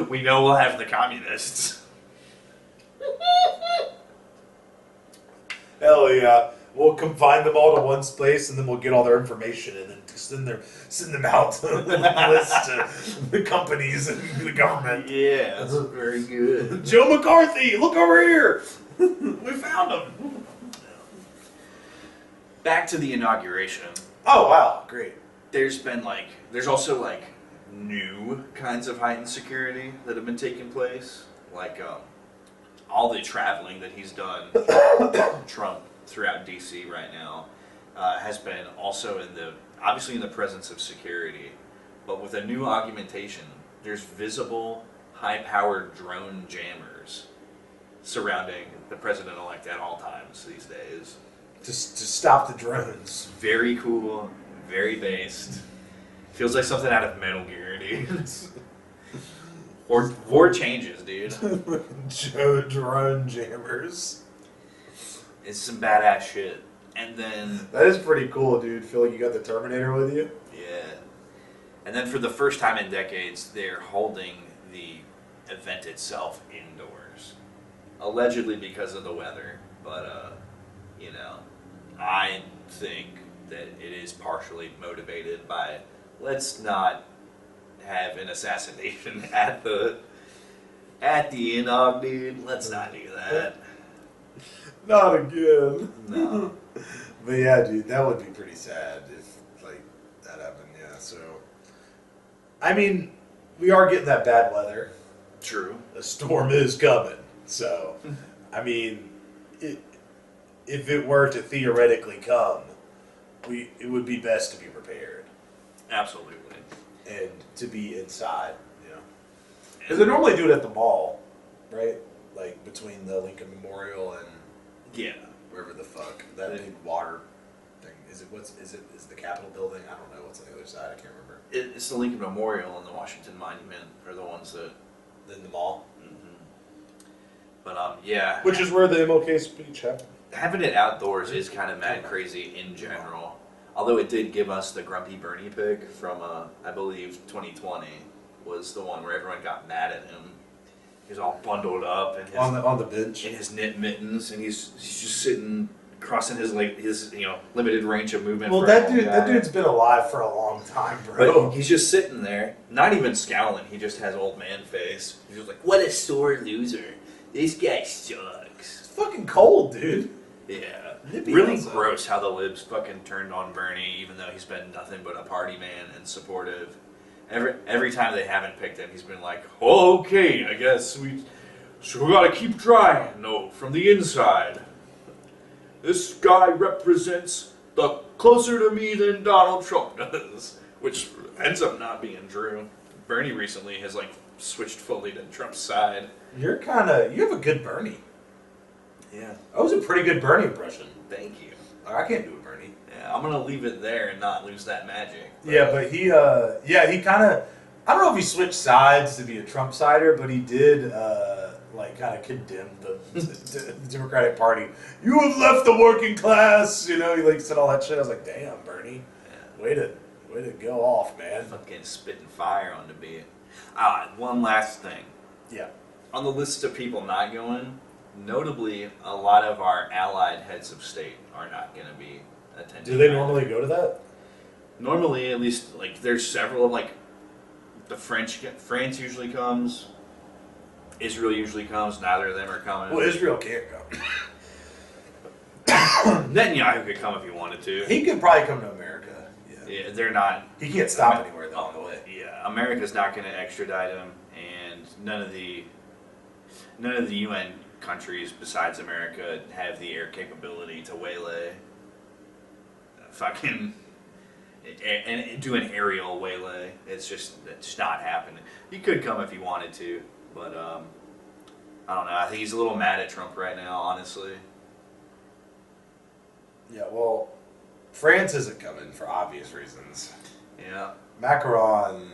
We know we'll have the communists. Hell yeah. We'll combine them all to one place, and then we'll get all their information and then send them out to list to the companies and the government. Yeah, that's very good. Joe McCarthy, look over here. We found him. Back to the inauguration. Oh wow, great. There's also new kinds of heightened security that have been taking place, like all the traveling that he's done, Trump throughout D.C. right now, has been also obviously in the presence of security, but with a new augmentation. There's visible, high-powered drone jammers surrounding the president-elect at all times these days. To stop the drones. Very cool, very based. Feels like something out of Metal Gear, dude. or changes, dude. Drone jammers. It's some badass shit. And then That is pretty cool, dude. Feel like you got the Terminator with you? yeah. And then for the first time in decades, they're holding the event itself indoors. Allegedly because of the weather, but I think that it is partially motivated by let's not have an assassination at the Innog, dude. Let's not do that. Not again. No. But yeah, dude, that would be pretty sad if like that happened. Yeah. So, I mean, we are getting that bad weather. True. A storm is coming. So, I mean, if it were to theoretically come, it would be best to be prepared Absolutely. and to be inside. You know, because they normally do it at the mall, right? Like between the Lincoln Memorial and Yeah. wherever the fuck that big water thing is. Is the Capitol building? I don't know what's on the other side. I can't remember. It's the Lincoln Memorial and the Washington Monument are the ones that. Then the mall, But yeah. which is where the MLK speech happened. Having it outdoors is kind of mad crazy in general. Although it did give us the Grumpy Bernie pic from, I believe, 2020 was the one where everyone got mad at him. He was all bundled up in his, On the bench. in his knit mittens, and he's just sitting, crossing his limited range of movement. Well, for a that long guy. dude's been alive for a long time, But bro. he's just sitting there, not even scowling. He just has old man face. He's just like, "What a sore loser! This guy sucks." It's fucking cold, dude. Yeah, It'd be really awesome. gross how the libs fucking turned on Bernie, even though he's been nothing but a party man and supportive. Every time they haven't picked him, he's been like, "Oh, okay, I guess we gotta keep trying." No, from the inside, this guy represents the closer to me than Donald Trump does, which ends up not being true. Bernie recently has switched fully to Trump's side. You have a good Bernie. Yeah, That was a pretty good Bernie impression. thank you. I can't do a Bernie. Yeah, I'm gonna leave it there and not lose that magic. Yeah, but he kind of, I don't know if he switched sides to be a Trump sider, but he did, kind of condemn the Democratic Party. You have left the working class, he said all that shit. I was like, damn, Bernie, Yeah. way to go off, man. Fucking spitting fire on the beat. One last thing. Yeah. On the list of people not going, notably, a lot of our allied heads of state are not going to be attending. Do they either. normally go to that? Normally, at least, there's several of, the France usually comes. Israel usually comes. Neither of them are coming. Well, Israel can't go. Netanyahu could come if he wanted to. He could probably come to America. Yeah. Yeah, they're not. He can't stop anywhere though on the way. Yeah, America's not going to extradite him, and none of the UN countries besides America have the air capability to waylay and do an aerial waylay. It's not happening. He could come if he wanted to, but I don't know. I think he's a little mad at Trump right now, honestly. Yeah, well, France isn't coming for obvious reasons. Yeah. Macron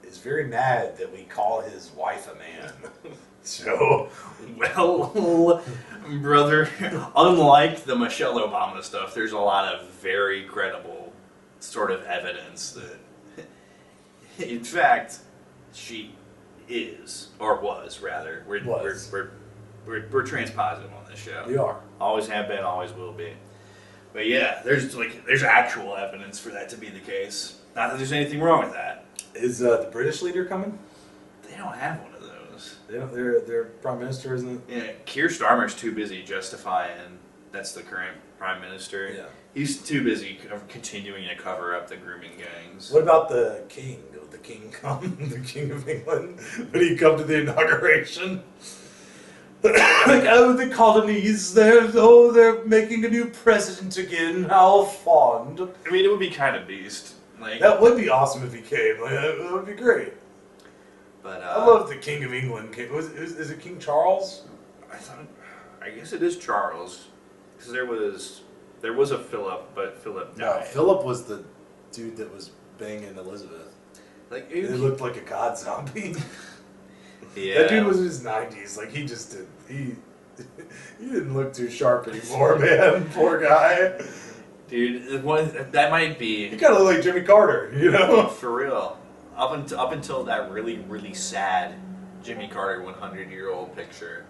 is very mad that we call his wife a man. So, Well, brother, unlike the Michelle Obama stuff, there's a lot of very credible sort of evidence that, in fact, she is, or was rather. We're transpositive on this show. we are. Always have been, always will be. But yeah, there's actual evidence for that to be the case. Not that there's anything wrong with that. Is the British leader coming? They don't have one of those. They don't. Their prime minister isn't. Yeah, Keir Starmer's too busy justifying That's the current prime minister. Yeah. He's too busy continuing to cover up the grooming gangs. What about the king? Would the king come? The king of England? Would he come to the inauguration? Like, oh, the colonies, they're making a new president again. How fond. I mean, it would be kind of beast. Like, That would be awesome if he came. Like, that would be great. but I love the king of England. Is it King Charles? I guess it is Charles, because there was a Philip, but Philip No, died. Philip was the dude that was banging Elizabeth. Like, He looked like a god zombie. yeah, That dude was in his 90s. Like, he just did. He didn't look too sharp anymore, man. Poor guy. dude. That might He be kind of looked like Jimmy Carter, you know? for real. Up until that really really sad Jimmy Carter 100-year-old picture,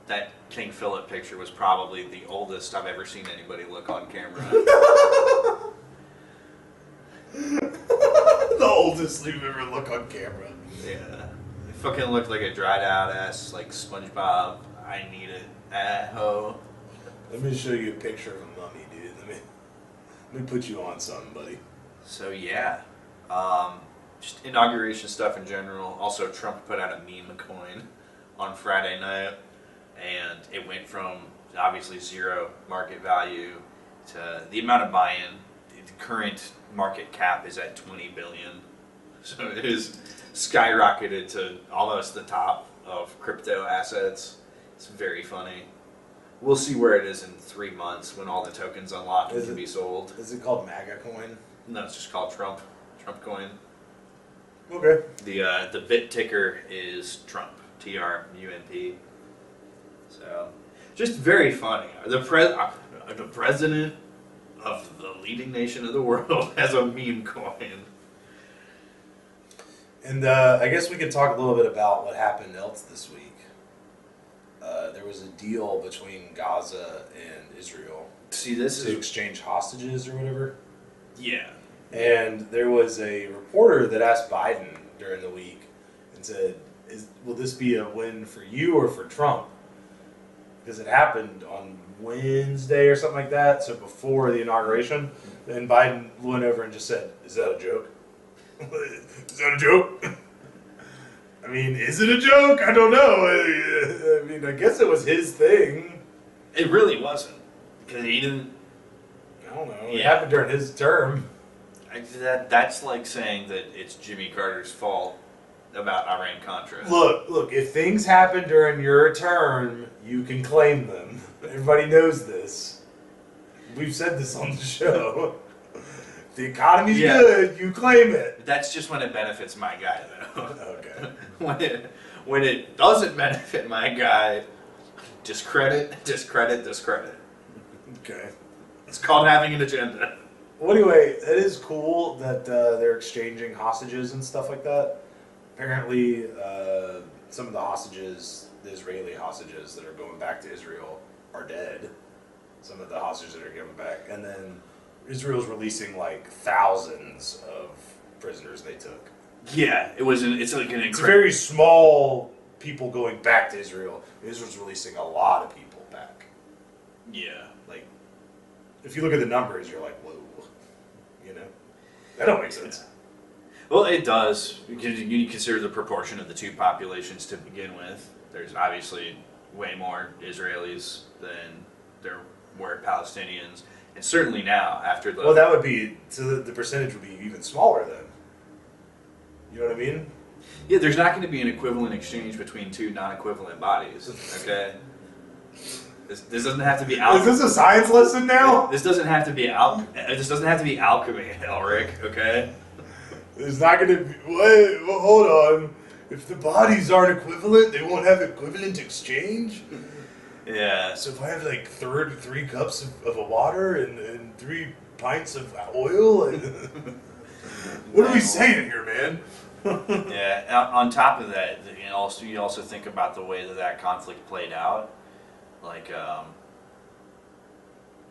that King Philip picture was probably the oldest I've ever seen anybody look on camera. The oldest you've ever looked on camera. Yeah, it fucking looked like a dried out ass like SpongeBob. I need it. Ho. Let me show you a picture of a mummy, dude. Let me put you on something, buddy. So yeah, just inauguration stuff in general. Also, Trump put out a meme coin on Friday night, and it went from obviously zero market value to the amount of buy-in. The current market cap is at 20 billion, so it is skyrocketed to almost the top of crypto assets. It's very funny. We'll see where it is in 3 months when all the tokens unlock and Is can it- be sold. Is it called MAGA coin? No, it's just called Trump coin. Okay. The bit ticker is Trump, TRUMP. So, just very funny. The president of the leading nation of the world has a meme coin. And I guess we could talk a little bit about what happened else this week. There was a deal between Gaza and Israel See, this to is exchange hostages or whatever. yeah. And there was a reporter that asked Biden during the week and said, will this be a win for you or for Trump? Because it happened on Wednesday or something like that, so before the inauguration. And Biden went over and just said, is that a joke? Is that a joke? I mean, is it a joke? I don't know. I mean, I guess it was his thing. It really wasn't because he didn't. I don't know. It Yeah. happened during his term. That's like saying that it's Jimmy Carter's fault about Iran-Contra. Look, if things happen during your term, you can claim them. Everybody knows this. We've said this on the show. If the economy's Yeah. good, you claim it. That's just when it benefits my guy, though. Okay. when it doesn't benefit my guy, discredit. Okay. It's called having an agenda. Well, anyway, it is cool that they're exchanging hostages and stuff like that. Apparently, some of the hostages, the Israeli hostages that are going back to Israel, are dead. Some of the hostages that are coming back. And then Israel's releasing like thousands of prisoners they took. Yeah, it's like an It's a incredible. very small people going back to Israel. Israel's releasing a lot of people back. Yeah. Like, if you look at the numbers, you're like, whoa. You know? That don't make sense. Well, it does because you consider the proportion of the two populations to begin with. There's obviously way more Israelis than there were Palestinians, and certainly now after the Well, that would be, so the percentage would be even smaller then. You know what I mean? yeah, there's not going to be an equivalent exchange between two non-equivalent bodies. Okay, this doesn't have to be Is alchemy. this a science lesson now? This doesn't have to be This doesn't have to be alchemy, Elric. Okay. There's not going to be, wait, well, hold on. If the bodies aren't equivalent, they won't have equivalent exchange? Yeah. So if I have like 3 cups of a water and 3 pints of oil, and what are we saying here, man? Yeah. On top of that, you also think about the way that conflict played out. Like,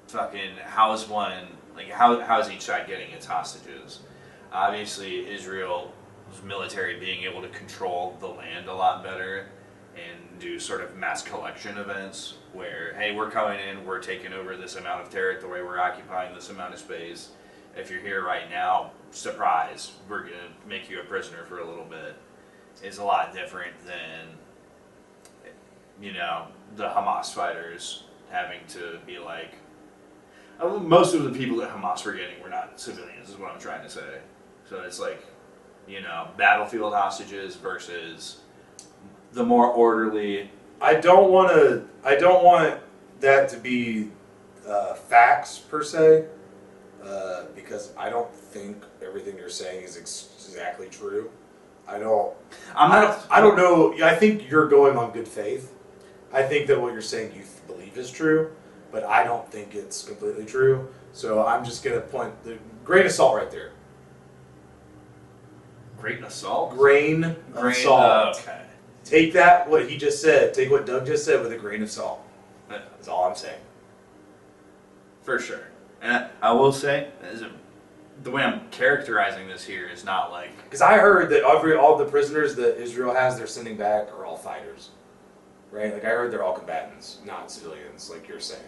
fucking, how is each side getting its hostages? Obviously, Israel's military being able to control the land a lot better, and do sort of mass collection events where, hey, we're coming in, we're taking over this amount of territory, we're occupying this amount of space. If you're here right now, surprise, we're going to make you a prisoner for a little bit, is a lot different than, you know, the Hamas fighters having to be like, most of the people that Hamas were getting were not civilians, is what I'm trying to say. So it's like, you know, battlefield hostages versus the more orderly. I don't want that to be facts per se, because I don't think everything you're saying is exactly true. I don't know. I think you're going on good faith. I think that what you're saying you believe is true, but I don't think it's completely true. So I'm just gonna point the grain of salt right there. Great assault? Grain of salt. Okay. Take that, what he just said, take what Doug just said with a grain of salt. That's all I'm saying. For sure. And I will say, the way I'm characterizing this here is not like... Because I heard that all the prisoners that Israel has, they're sending back are all fighters. Right? Like, I heard they're all combatants, not civilians, like you're saying.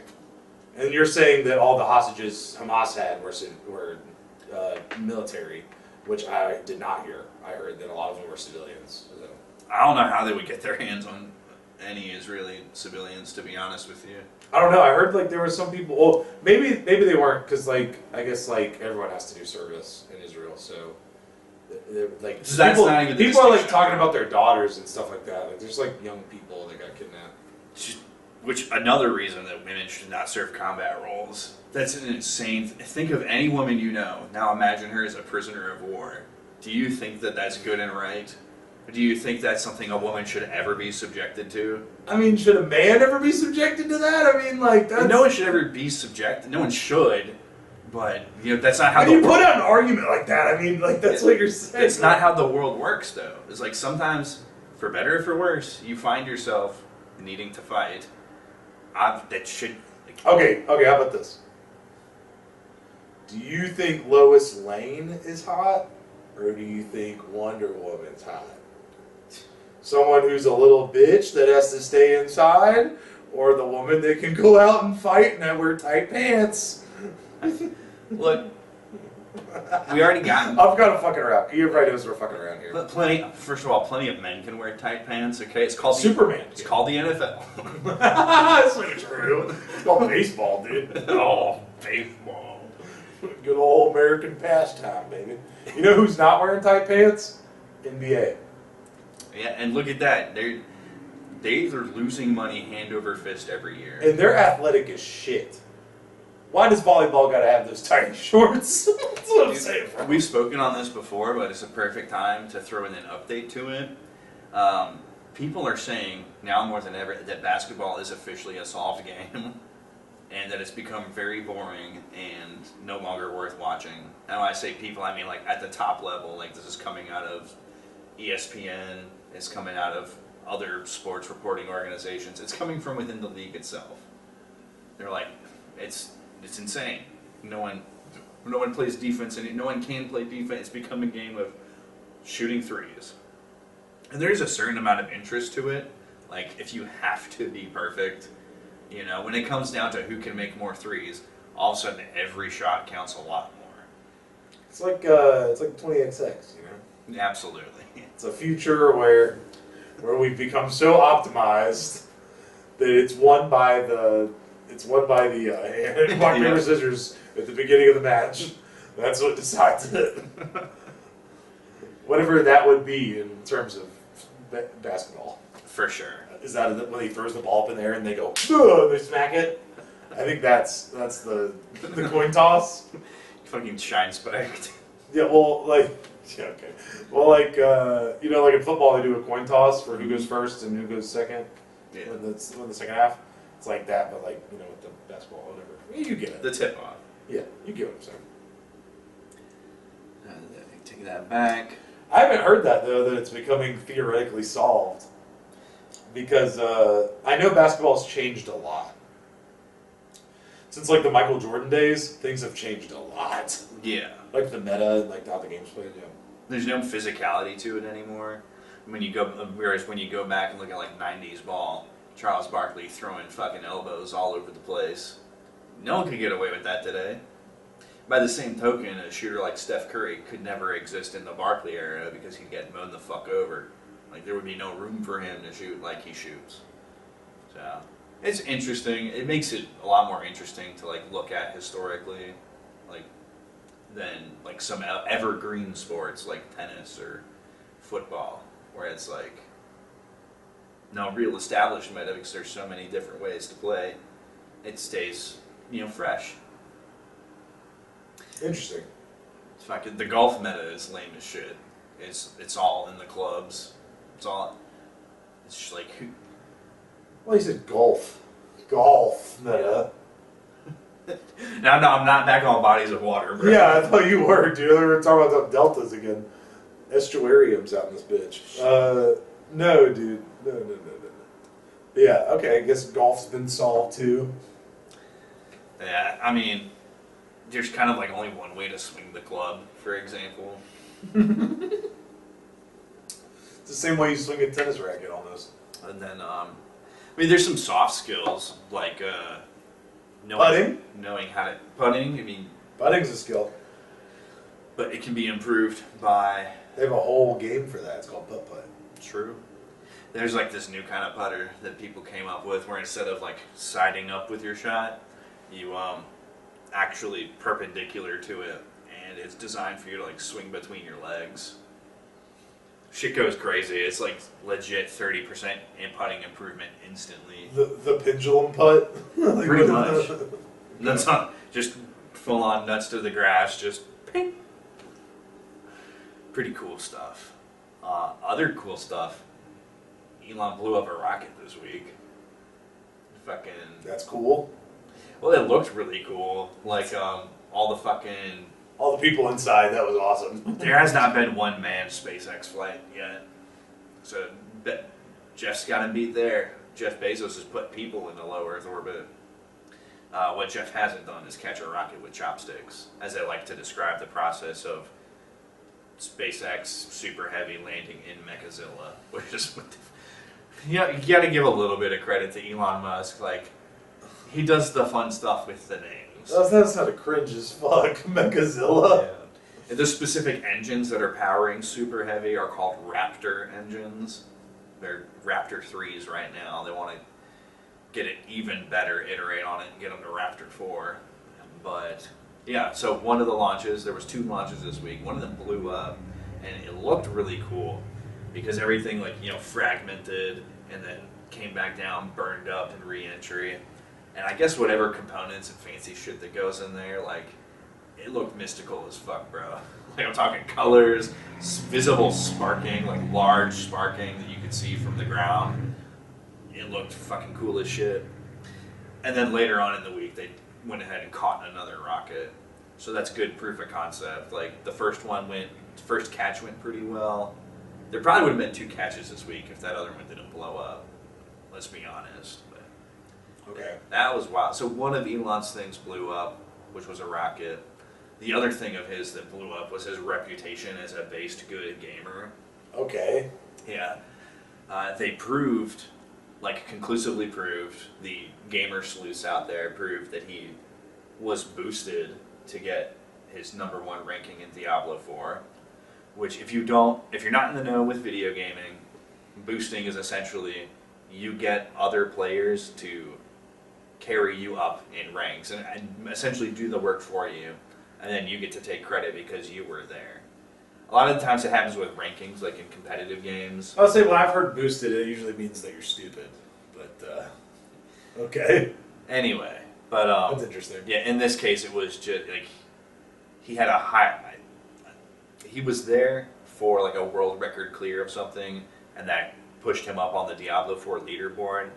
And you're saying that all the hostages Hamas had were military, which I did not hear. I heard that a lot of them were civilians. So. I don't know how they would get their hands on any Israeli civilians, to be honest with you. I don't know. I heard like there were some people. Well, maybe they weren't, because like I guess like everyone has to do service in Israel, so like So that's people, not even the people are like distinction. talking about their daughters and stuff like that. Like there's like young people that got kidnapped. Which another reason that women should not serve combat roles. That's an insane. Think of any woman you know. Now imagine her as a prisoner of war. Do you think that that's good and right? Do you think that's something a woman should ever be subjected to? I mean, should a man ever be subjected to that? I mean, like that's... No one should ever be subjected. No one should, but you know that's not how. When you put out an argument like that, I mean, like that's what you're saying. It's not how the world works, though. It's like sometimes, for better or for worse, you find yourself needing to fight. That should. Like, Okay, how about this? Do you think Lois Lane is hot, or do you think Wonder Woman's hot? Someone who's a little bitch that has to stay inside, or the woman that can go out and fight and wear tight pants? Look, we already got. I'm kind of fucking around. Everybody knows we're fucking around here. Plenty. First of all, plenty of men can wear tight pants. Okay, it's called Superman. It's called the NFL. That's not true. It's called baseball, dude. Oh, baseball. Good old American pastime, baby. You know who's not wearing tight pants? NBA. Yeah, and look at that. They are losing money hand over fist every year. And they're athletic as shit. Why does volleyball gotta have those tiny shorts? That's what I'm saying, bro. We've spoken on this before, but it's a perfect time to throw in an update to it. People are saying now more than ever that basketball is officially a solved game, and that it's become very boring and no longer worth watching. And when I say people, I mean like at the top level. Like this is coming out of ESPN. It's coming out of other sports reporting organizations. It's coming from within the league itself. They're like, it's insane. No one plays defense, and no one can play defense. It's become a game of shooting threes. And there's a certain amount of interest to it. Like, if you have to be perfect, you know, when it comes down to who can make more threes, all of a sudden every shot counts a lot more. It's like 20XX, you know? Absolutely. It's a future where we've become so optimized that it's won by the rock, paper, scissors at the beginning of the match. That's what decides it. Whatever that would be in terms of basketball. For sure. Is that when he throws the ball up in the air and they go, and they smack it? I think that's the coin toss. Fucking shine spiked. Yeah, well, like, yeah, okay. Well, like, you know, like in football, they do a coin toss for who goes first and who goes second. Yeah. When the second half. It's like that, but like, you know, with the basketball, whatever. You get it. The tip off. Yeah, you get what I'm saying. Take that back. I haven't heard that, though, that it's becoming theoretically solved. Because I know basketball's changed a lot. Since, like, the Michael Jordan days, things have changed a lot. Yeah. Like the meta and, like, how the game's played, yeah. There's no physicality to it anymore. Whereas when you go back and look at like '90s ball, Charles Barkley throwing fucking elbows all over the place. No one could get away with that today. By the same token, a shooter like Steph Curry could never exist in the Barkley era because he'd get mown the fuck over. Like there would be no room for him to shoot like he shoots. So it's interesting. It makes it a lot more interesting to like look at historically, like than like some evergreen sports like tennis or football, where it's like no real establishment because there's so many different ways to play. It stays, fresh. Interesting. It's fucking the golf meta is lame as shit. It's all in the clubs. It's just like Well, you said golf. Golf meta. no, I'm not back on bodies of water, bro. Yeah, I thought you were, dude. We were talking about the deltas again. Estuariums out in this bitch. No, dude. No. Yeah, okay, I guess golf's been solved too. Yeah, I mean, there's kind of like only one way to swing the club, for example. It's the same way you swing a tennis racket almost. And then, there's some soft skills like knowing how to putting. I mean, Putting's a skill. but it can be improved by. They have a whole game for that. It's called putt-putt. True. There's like this new kind of putter that people came up with where instead of like siding up with your shot, you actually perpendicular to it, and it's designed for you to like swing between your legs. Shit goes crazy. It's like legit 30% in putting improvement instantly. The pendulum putt? Like, Pretty much. Nuts on, just full on nuts to the grass, just ping. Pretty cool stuff. Other cool stuff. Elon blew up a rocket this week. Fucking. That's cool. Well, it looked really cool. Like all the fucking. All the people inside, that was awesome. There has not been one manned SpaceX flight yet. So Jeff's got to beat there. Jeff Bezos has put people in the low Earth orbit. What Jeff hasn't done is catch a rocket with chopsticks, as they like to describe the process of SpaceX Super Heavy landing in Mechazilla, which is you got to give a little bit of credit to Elon Musk. Like he does the fun stuff with the names. That sounded cringe as fuck. Mechazilla. Yeah. And the specific engines that are powering Super Heavy are called Raptor engines. They're Raptor 3s right now. They want to get it even better, iterate on it, and get them to Raptor 4. But yeah, so one of the launches, there was 2 launches this week. One of them blew up, and it looked really cool because everything fragmented and then came back down, burned up in re-entry. And I guess whatever components and fancy shit that goes in there, like, it looked mystical as fuck, bro. Like, I'm talking colors, visible sparking, like large sparking that you could see from the ground. It looked fucking cool as shit. And then later on in the week, they went ahead and caught another rocket. So that's good proof of concept. Like, the first catch went pretty well. There probably would have been 2 catches this week if that other one didn't blow up. Let's be honest. Okay. That was wild. So one of Elon's things blew up, which was a rocket. The other thing of his that blew up was his reputation as a based good gamer. Okay. Yeah. They conclusively proved, the gamer sleuths out there proved that he was boosted to get his #1 ranking in Diablo 4. Which if you're not in the know with video gaming, boosting is essentially you get other players to carry you up in ranks and essentially do the work for you, and then you get to take credit because you were there. A lot of the times it happens with rankings, like in competitive games. I'll say when I've heard boosted, it usually means that you're stupid. But, okay. Anyway, but That's interesting. yeah, in this case it was just like he had he was there for like a world record clear of something, and that pushed him up on the Diablo 4 leaderboard.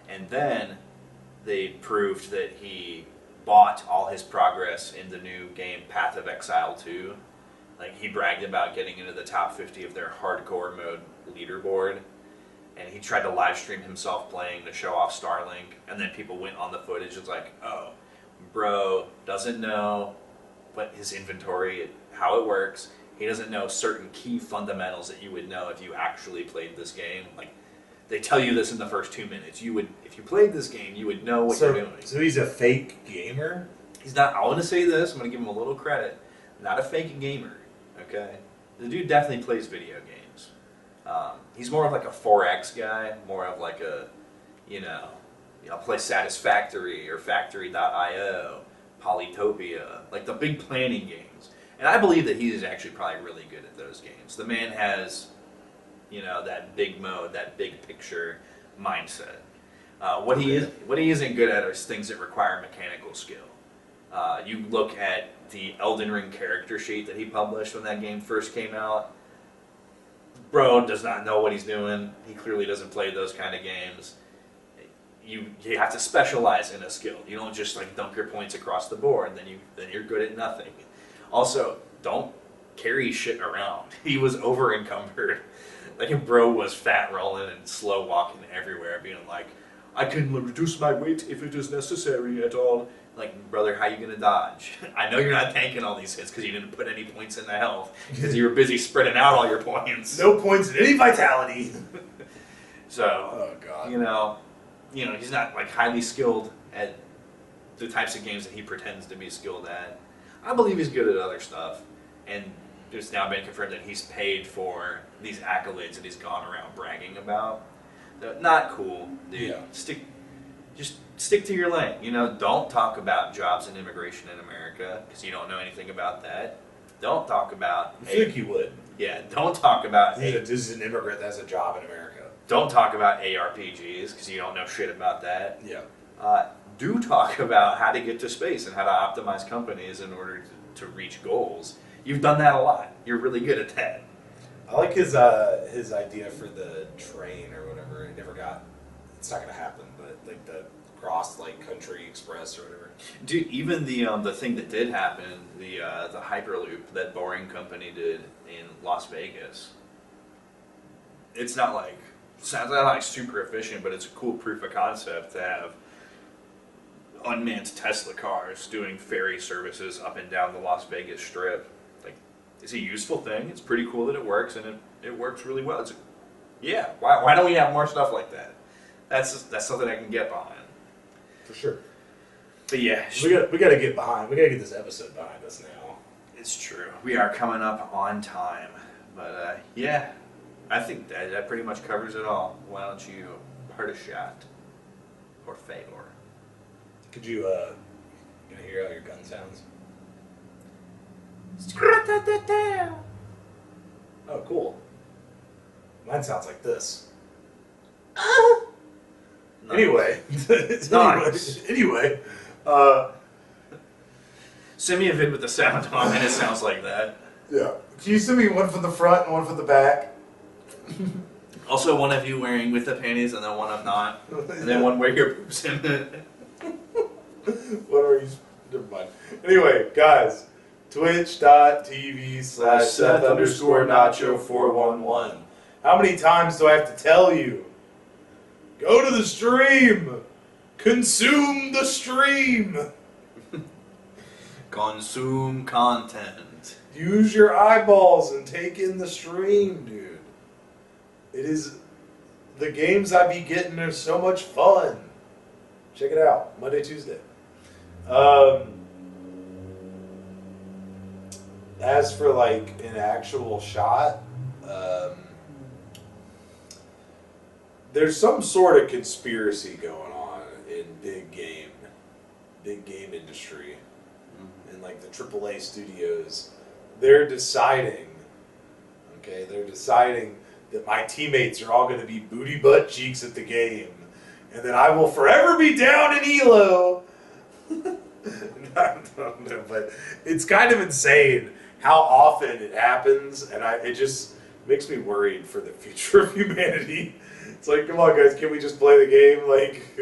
And then they proved that he bought all his progress in the new game Path of Exile 2. Like, he bragged about getting into the top 50 of their hardcore mode leaderboard, and he tried to live stream himself playing to show off Starlink, and then people went on the footage and was like, oh, bro doesn't know what his inventory, how it works. He doesn't know certain key fundamentals that you would know if you actually played this game. Like, they tell you this in the first 2 minutes. You would, if you played this game, you would know what you're doing. So he's a fake gamer? He's not. I want to say this. I'm going to give him a little credit. Not a fake gamer. Okay, the dude definitely plays video games. He's more of like a 4X guy. More of like a, play Satisfactory or Factory.io, Polytopia, like the big planning games. And I believe that he is actually probably really good at those games. The man has, that big mode, that big picture mindset. What he isn't good at is things that require mechanical skill. You look at the Elden Ring character sheet that he published when that game first came out. Bro does not know what he's doing. He clearly doesn't play those kind of games. You have to specialize in a skill. You don't just like dump your points across the board. Then you're good at nothing. Also, don't carry shit around. He was over encumbered. Like, bro was fat rolling and slow walking everywhere, being like, I can reduce my weight if it is necessary at all. Like, brother, how you gonna dodge? I know you're not tanking all these hits because you didn't put any points into health because you were busy spreading out all your points. No points in any vitality. So, oh god, he's not like highly skilled at the types of games that he pretends to be skilled at. I believe he's good at other stuff, and it's now been confirmed that he's paid for these accolades that he's gone around bragging about. Not cool, dude. Yeah. Just stick to your lane. Don't talk about jobs and immigration in America because you don't know anything about that. Don't talk about. I think you would. Yeah. Don't talk about. This is an immigrant that has a job in America. Don't talk about ARPGs because you don't know shit about that. Yeah. Do talk about how to get to space and how to optimize companies in order to reach goals. You've done that a lot. You're really good at that. I like his idea for the train or whatever. It never got. It's not gonna happen, but like the cross country express or whatever. Dude, even the thing that did happen, the Hyperloop that Boring Company did in Las Vegas. It's not sounds not like super efficient, but it's a cool proof of concept to have unmanned Tesla cars doing ferry services up and down the Las Vegas Strip. Like, it's a useful thing. It's pretty cool that it works, and it works really well. Why don't we have more stuff like that? That's something I can get behind. For sure. But yeah, we got to get behind. We got to get this episode behind us now. it's true. We are coming up on time, but yeah, I think that pretty much covers it all. Why don't you heart a shot or favor? Could you gonna hear all your gun sounds? Oh, cool. Mine sounds like this. Nice. Anyway, Nice. anyway, Send me a vid with the sound on, and it sounds like that. yeah. Can you send me one from the front and one from the back? Also, one of you wearing with the panties, and then one of not, and then one where your boobs in it. What are you? Never mind. Anyway, guys, twitch.tv/Seth_Nacho411. How many times do I have to tell you? Go to the stream! Consume the stream! Consume content. Use your eyeballs and take in the stream, dude. It is... The games I be getting are so much fun. Check it out. Monday, Tuesday. As for like an actual shot, there's some sort of conspiracy going on in big game industry, and like the AAA studios. They're deciding that my teammates are all going to be booty butt cheeks at the game, and that I will forever be down in ELO. I don't know, but it's kind of insane how often it happens, and it just makes me worried for the future of humanity. It's like, come on, guys, can we just play the game? Like,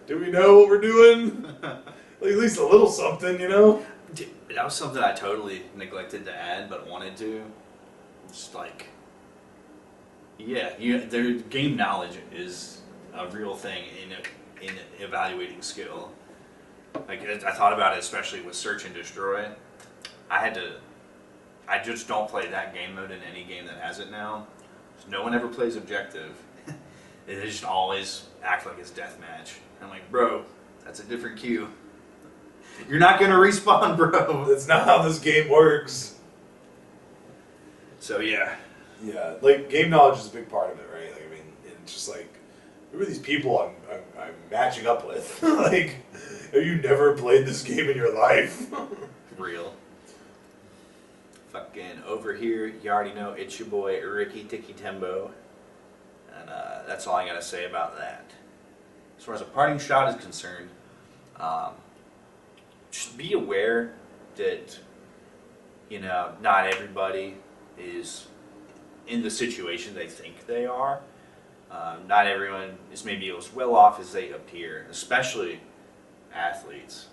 do we know what we're doing? Like, at least a little something, you know? That was something I totally neglected to add, but wanted to. Just like, yeah, their game knowledge is a real thing in evaluating skill. Like, I thought about it, especially with Search and Destroy. I had to I just don't play that game mode in any game that has it now. No one ever plays objective. They just always act like it's deathmatch. I'm like, bro, that's a different queue. You're not gonna respawn, bro. That's not how this game works. So yeah. Yeah, like game knowledge is a big part of it, right? Like, I mean, it's just like, who are these people I'm matching up with? Like, have you never played this game in your life? Real. Fucking over here, you already know it's your boy Ricky Tiki Tembo, and that's all I gotta say about that. As far as a parting shot is concerned, just be aware that not everybody is in the situation they think they are. Not everyone is maybe as well off as they appear, especially athletes.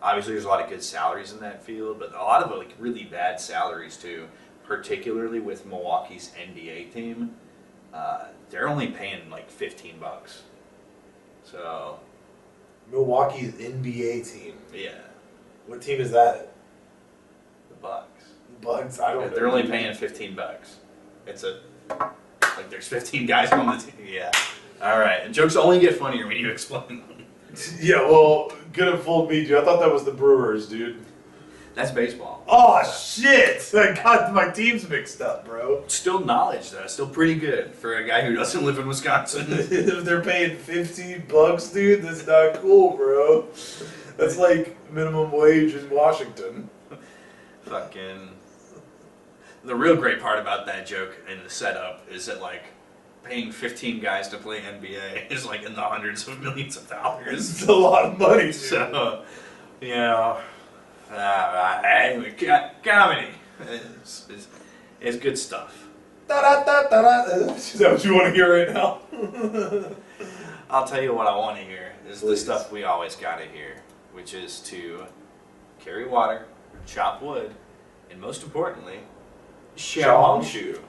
Obviously, there's a lot of good salaries in that field, but a lot of like really bad salaries too. Particularly with Milwaukee's NBA team, they're only paying like $15. So, Milwaukee's NBA team. yeah, What team is that? the Bucks. Bugs. I don't know. They're only paying $15. It's like there's 15 guys on the team. Yeah. All right. And jokes only get funnier when you explain them. Yeah, well, could have fooled me, dude. I thought that was the Brewers, dude. That's baseball. Oh, shit! I got my teams mixed up, bro. Still knowledge though. Still pretty good for a guy who doesn't live in Wisconsin. If they're paying $15, dude, that's not cool, bro. That's like minimum wage in Washington. Fucking. The real great part about that joke and the setup is that like paying 15 guys to play NBA is like in the hundreds of millions of dollars. It's a lot of money, dude. So, anyway, comedy is good stuff. Da-da-da-da-da. Is that what you want to hear right now? I'll tell you what I want to hear is the Please. stuff we always got to hear, which is to carry water, chop wood, and most importantly, Xiaohongshu.